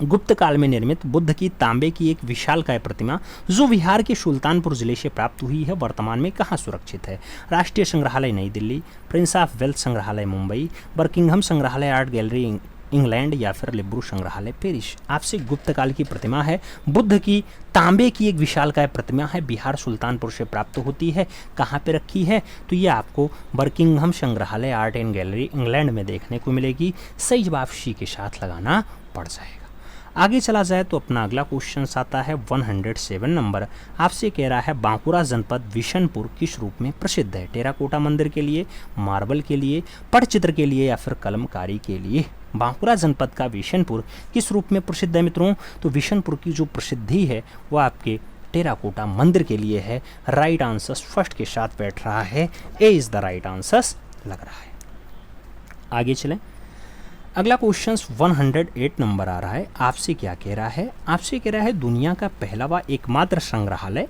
गुप्त काल में निर्मित बुद्ध की तांबे की एक विशालकाय प्रतिमा जो बिहार के सुल्तानपुर जिले से प्राप्त हुई है वर्तमान में कहाँ सुरक्षित है? राष्ट्रीय संग्रहालय नई दिल्ली, प्रिंस ऑफ वेल्स संग्रहालय मुंबई, बर्किंघम संग्रहालय आर्ट गैलरी इंग्लैंड या फिर लिब्रू संग्रहालय पेरिस? आपसे गुप्त काल की प्रतिमा है, बुद्ध की तांबे की एक विशालकाय प्रतिमा है, बिहार सुल्तानपुर से प्राप्त होती है, कहाँ पे रखी है? तो ये आपको बर्किंघम संग्रहालय आर्ट एंड गैलरी इंग्लैंड में देखने को मिलेगी। सही जवाब सी के साथ लगाना पड़ जाएगा। आगे चला जाए तो अपना अगला क्वेश्चन आता है 107 नंबर। आपसे कह रहा है बांकुरा जनपद विशनपुर किस रूप में प्रसिद्ध है? टेराकोटा मंदिर के लिए, मार्बल के लिए, पटचित्र के लिए या फिर कलमकारी के लिए? बांकुरा जनपद का विशनपुर किस रूप में प्रसिद्ध है मित्रों? तो विशनपुर की जो प्रसिद्धि है वो आपके टेराकोटा मंदिर के लिए है। राइट आंसर फर्स्ट के साथ बैठ रहा है, ए इज द राइट आंसर लग रहा है। आगे चलें, अगला क्वेश्चन 108 नंबर आ रहा है। आपसे क्या कह रहा है? आपसे कह रहा है दुनिया का पहला व एकमात्र संग्रहालय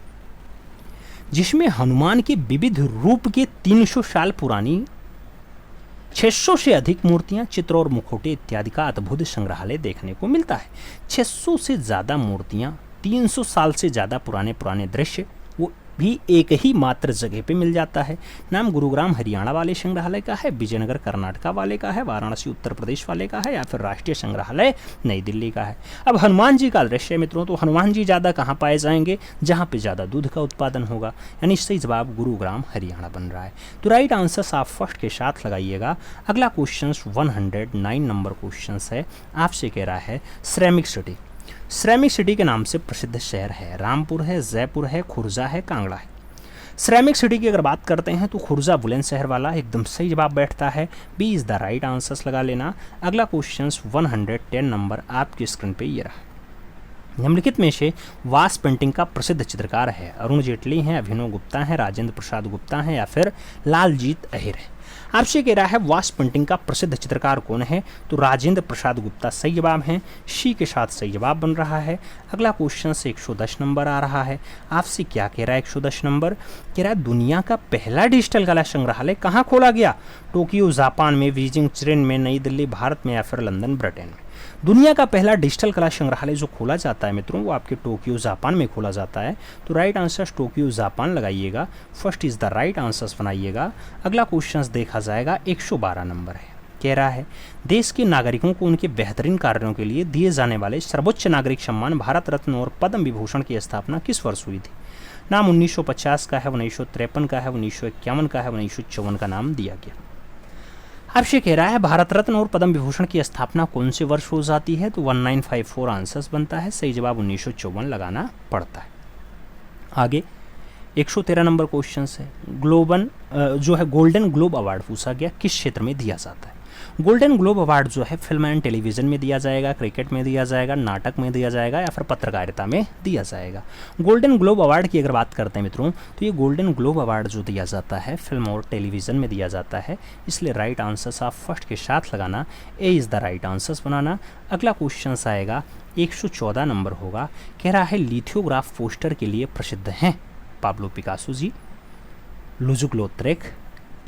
जिसमें हनुमान के विविध रूप के 300 साल पुरानी 600 से अधिक मूर्तियां, चित्र और मुखौटे इत्यादि का अद्भुत संग्रहालय देखने को मिलता है। 600 से ज़्यादा मूर्तियां, 300 साल से ज़्यादा पुराने दृश्य, वो भी एक ही मात्र जगह पे मिल जाता है। नाम गुरुग्राम हरियाणा वाले संग्रहालय का है, विजयनगर कर्नाटका वाले का है, वाराणसी उत्तर प्रदेश वाले का है या फिर राष्ट्रीय संग्रहालय नई दिल्ली का है। अब हनुमान जी का दृश्य मित्रों, तो हनुमान जी ज़्यादा कहाँ पाए जाएंगे? जहाँ पे ज़्यादा दूध का उत्पादन होगा, यानी सही जवाब गुरुग्राम हरियाणा बन रहा है। तो राइट आंसर आप फर्स्ट के साथ लगाइएगा। अगला क्वेश्चन 109 नंबर क्वेश्चन है। आपसे कह रहा है श्रमिक सिटी। श्रमिक सिटी के नाम से प्रसिद्ध शहर है, रामपुर है, जयपुर है, खुर्जा है, कांगड़ा है। श्रमिक सिटी की अगर बात करते हैं तो खुर्जा बुलंदशहर वाला एकदम सही जवाब बैठता है, B is the right answer लगा लेना। अगला क्वेश्चन 110 नंबर आपकी स्क्रीन पे ये रहा। निम्नलिखित में से वास पेंटिंग का प्रसिद्ध चित्रकार है? अरुण जेटली हैं, अभिनव गुप्ता हैं, राजेंद्र प्रसाद गुप्ता हैं या फिर लालजीत अहिर है? आपसे कह रहा है वास पेंटिंग का प्रसिद्ध चित्रकार कौन है? तो राजेंद्र प्रसाद गुप्ता सही जवाब हैं, सी के साथ सही जवाब बन रहा है। अगला क्वेश्चन से 110 नंबर आ रहा है। आपसे क्या कह रहा है? 110 नंबर कह रहा है दुनिया का पहला डिजिटल कला संग्रहालय कहाँ खोला गया? टोक्यो जापान में, बीजिंग चीन में, नई दिल्ली भारत में या फिर लंदन ब्रिटेन में? दुनिया का पहला डिजिटल कला संग्रहालय जो खोला जाता है मित्रों वो आपके टोक्यो जापान में खोला जाता है। तो राइट आंसर टोक्यो जापान लगाइएगा, first is the right answer बनाइएगा। अगला क्वेश्चन देखा जाएगा 112 नंबर है। कह रहा है देश के नागरिकों को उनके बेहतरीन कार्यों के लिए दिए जाने वाले सर्वोच्च नागरिक सम्मान भारत रत्न और पद्म विभूषण की स्थापना किस वर्ष हुई थी? नाम 1950 का है, 1953 का है, 1951 का है, 1954 का नाम दिया गया। आपसे कह रहा है भारत रत्न और पद्म विभूषण की स्थापना कौन से वर्ष हो जाती है? तो 1954 आंसर्स बनता है, सही जवाब 1954 लगाना पड़ता है। आगे 113 नंबर क्वेश्चन है। जो है गोल्डन ग्लोब अवार्ड पूछा गया, किस क्षेत्र में दिया जाता है? गोल्डन ग्लोब अवार्ड जो है फिल्म एंड टेलीविज़न में दिया जाएगा, क्रिकेट में दिया जाएगा, नाटक में दिया जाएगा या फिर पत्रकारिता में दिया जाएगा। गोल्डन ग्लोब अवार्ड की अगर बात करते हैं मित्रों तो ये गोल्डन ग्लोब अवार्ड जो दिया जाता है फिल्म और टेलीविज़न में दिया जाता है, इसलिए राइट आंसर आप फर्स्ट के साथ लगाना, A is the right answer बनाना। अगला क्वेश्चन आएगा 114 नंबर होगा। कह रहा है लिथोग्राफ पोस्टर के लिए प्रसिद्ध हैं? पाब्लो पिकासो जी, लुजुक लोत्रेक,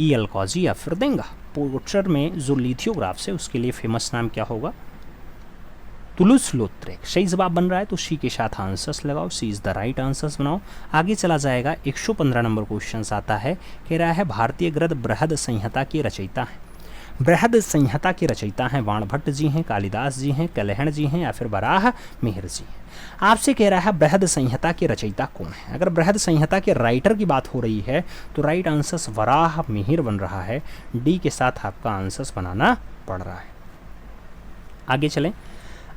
ई एल कॉजी या फिर देंगा? पोस्टर में जो लिथियोग्राफ्स है उसके लिए फेमस नाम क्या होगा? तुलुस लोत्रेक सही जवाब बन रहा है, तो सी के साथ आंसर्स लगाओ, सी इज द राइट आंसर्स बनाओ। आगे चला जाएगा 115 नंबर क्वेश्चन आता है। कह रहा है भारतीय गद्य बृहद संहिता के रचयिता हैं? बृहद संहिता के रचयिता हैं बाणभट्ट जी हैं, कालिदास जी हैं, कलहण जी हैं या फिर वराह मिहिर जी हैं? आपसे कह रहा है बृहद संहिता के रचयिता कौन है? अगर बृहद संहिता के राइटर की बात हो रही है तो राइट आंसर वराह मिहिर बन रहा है, डी के साथ आपका आंसर बनाना पड़ रहा है। आगे चलें,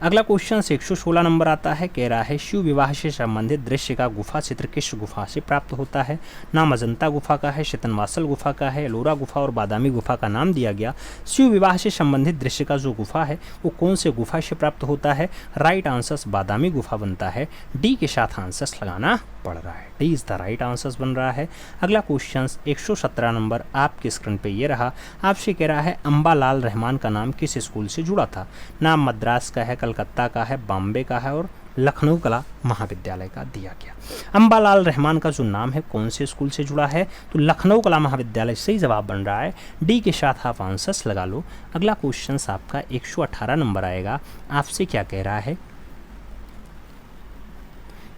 अगला क्वेश्चन 116 नंबर आता है। कह रहा है शिव विवाह से संबंधित दृश्य का गुफा चित्र किस गुफा से प्राप्त होता है? नाम अजंता गुफा का है, शितनवासल गुफा का है, एलोरा गुफा और बादामी गुफा का नाम दिया गया। शिव विवाह से संबंधित दृश्य का जो गुफा है वो कौन से गुफा से प्राप्त होता है? राइट आंसर बादामी गुफा बनता है, डी के साथ आंसर लगाना पड़ रहा है, D is the right answer बन रहा है। अगला क्वेश्चन 117 नंबर आपके स्क्रीन पे ये रहा। आपसे कह रहा है अंबालाल रहमान का नाम किस स्कूल से जुड़ा था? नाम मद्रास का है, कलकत्ता का है, बॉम्बे का है और लखनऊ कला महाविद्यालय का दिया गया। अंबालाल रहमान का जो नाम है कौन से स्कूल से जुड़ा है? तो लखनऊ कला महाविद्यालय सही जवाब बन रहा है, डी के साथ आप आंसर्स लगा लो। अगला क्वेश्चन आपका 118 नंबर आएगा। आपसे क्या कह रहा है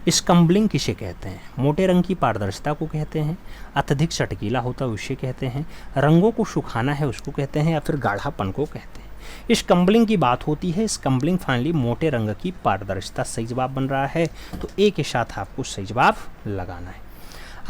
स्कम्बलिंग किसे कहते हैं? मोटे रंग की पारदर्शिता को कहते हैं, अत्यधिक चटकीला होता है उसे कहते हैं, रंगों को सुखाना है उसको कहते हैं या फिर गाढ़ापन को कहते हैं? स्कम्बलिंग की बात होती है, स्कम्बलिंग फाइनली मोटे रंग की पारदर्शिता सही जवाब बन रहा है, तो ए के साथ आपको सही जवाब लगाना है।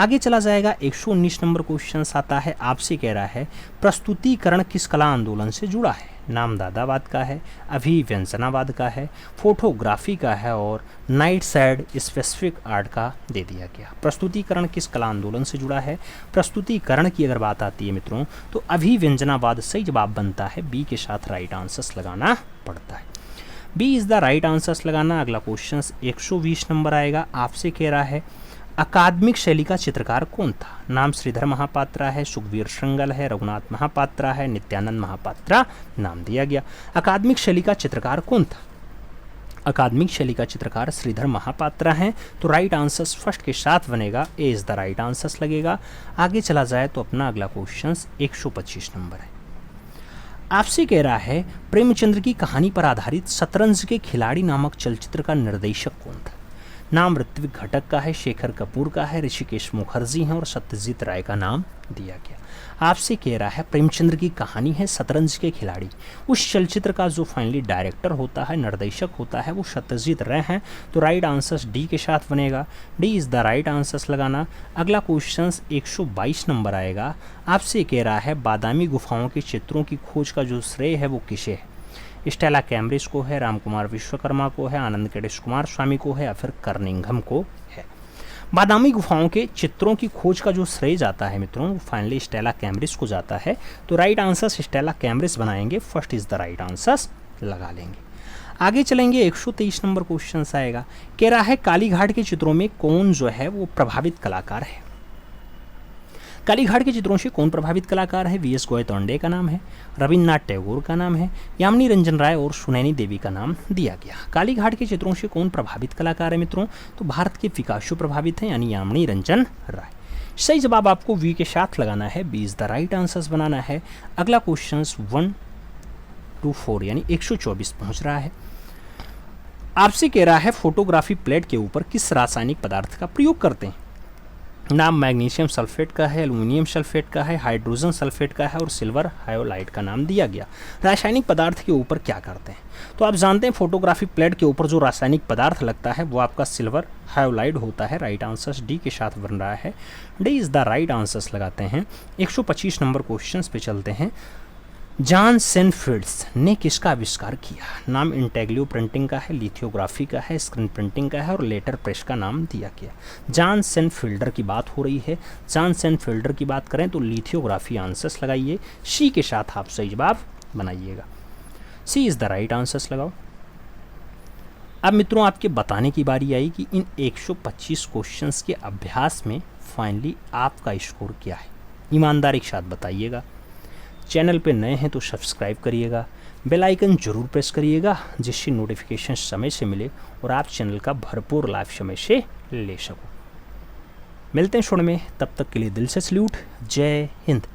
आगे चला जाएगा 119 नंबर क्वेश्चन आता है। आपसे कह रहा है प्रस्तुतिकरण किस कला आंदोलन से जुड़ा है? नामदादावाद का है, अभिव्यंजनावाद का है, फोटोग्राफी का है और नाइट साइड स्पेसिफिक आर्ट का दे दिया गया। प्रस्तुतिकरण किस कला आंदोलन से जुड़ा है? प्रस्तुतिकरण की अगर बात आती है मित्रों तो अभिव्यंजनावाद सही जवाब बनता है, बी के साथ राइट आंसर्स लगाना पड़ता है। B is the right answers लगाना। अगला क्वेश्चन 120 नंबर आएगा, आपसे कह रहा है अकादमिक शैली का चित्रकार कौन था? नाम श्रीधर महापात्रा है, सुखवीर श्रृंगल है, रघुनाथ महापात्रा है, नित्यानंद महापात्रा नाम दिया गया। अकादमिक शैली का चित्रकार कौन था? अकादमिक शैली का चित्रकार श्रीधर महापात्रा हैं, तो राइट आंसर्स फर्स्ट के साथ बनेगा, ए इज़ द राइट आंसर्स लगेगा। आगे चला जाए तो अपना अगला क्वेश्चन 125 नंबर है, आपसे कह रहा है प्रेमचंद्र की कहानी पर आधारित शतरंज के खिलाड़ी नामक चलचित्र का निर्देशक कौन था? नाम ऋत्विक घटक का है, शेखर कपूर का है, ऋषिकेश मुखर्जी हैं और सत्यजीत राय का नाम दिया गया। आपसे कह रहा है प्रेमचंद्र की कहानी है शतरंज के खिलाड़ी, उस चलचित्र का जो फाइनली डायरेक्टर होता है, निर्देशक होता है, वो सत्यजीत राय हैं, तो राइट आंसर्स डी के साथ बनेगा, D is the right answers लगाना। अगला क्वेश्चन 122 नंबर आएगा, आपसे कह रहा है बादामी गुफाओं के चित्रों की खोज का जो श्रेय है वो किसे है? स्टेला कैम्ब्रिज को है, रामकुमार विश्वकर्मा को है, आनंद केडेश कुमार स्वामी को है या फिर कर्निंघम को है? बादामी गुफाओं के चित्रों की खोज का जो श्रेय जाता है मित्रों वो फाइनली स्टेला कैम्ब्रिज को जाता है, तो राइट आंसर्स स्टेला कैम्ब्रिज बनाएंगे, first is the right answers लगा लेंगे। आगे चलेंगे 123 नंबर क्वेश्चन आएगा, कह रहा है कालीघाट के चित्रों में कौन जो है वो प्रभावित कलाकार है? कालीघाट के चित्रों से कौन प्रभावित कलाकार है? वी एस गोयतोंडे का नाम है, रविन्द्रनाथ टैगोर का नाम है, यामिनी रंजन राय और सुनैनी देवी का नाम दिया गया। कालीघाट के चित्रों से कौन प्रभावित कलाकार है मित्रों? तो भारत के पिकासो प्रभावित हैं, यानी यामिनी रंजन राय। सही जवाब आपको वी के साथ लगाना है, B is the right answers बनाना है। अगला क्वेश्चन 124 यानी 124 पहुंच रहा है, आपसे कह रहा है फोटोग्राफी प्लेट के ऊपर किस रासायनिक पदार्थ का प्रयोग करते हैं? नाम मैग्नीशियम सल्फेट का है, एल्यूमिनियम सल्फेट का है, हाइड्रोजन सल्फेट का है और सिल्वर हायोलाइट का नाम दिया गया। रासायनिक पदार्थ के ऊपर क्या करते हैं? तो आप जानते हैं फोटोग्राफी प्लेट के ऊपर जो रासायनिक पदार्थ लगता है वो आपका सिल्वर हायोलाइट होता है। राइट आंसर्स डी के साथ बन रहा है, D is the right answers लगाते हैं। 125 नंबर क्वेश्चन पे चलते हैं, जॉन सेनफील्ड्स ने किसका आविष्कार किया? नाम इंटेग्लियो प्रिंटिंग का है, लिथियोग्राफी का है, स्क्रीन प्रिंटिंग का है और लेटर प्रेस का नाम दिया गया। जॉन सेनफील्डर की बात हो रही है, जॉन सेनफील्डर की बात करें तो लिथियोग्राफी आंसर्स लगाइए, सी के साथ आप सही जवाब बनाइएगा, सी इज़ द राइट आंसर्स लगाओ। अब मित्रों आपके बताने की बारी आई कि इन 125 क्वेश्चंस के अभ्यास में फाइनली आपका स्कोर क्या है, ईमानदारी के साथ बताइएगा। चैनल पे नए हैं तो सब्सक्राइब करिएगा, बेल आइकन जरूर प्रेस करिएगा जिससे नोटिफिकेशन समय से मिले और आप चैनल का भरपूर लाभ समय से ले सको। मिलते हैं शो में, तब तक के लिए दिल से सल्यूट, जय हिंद।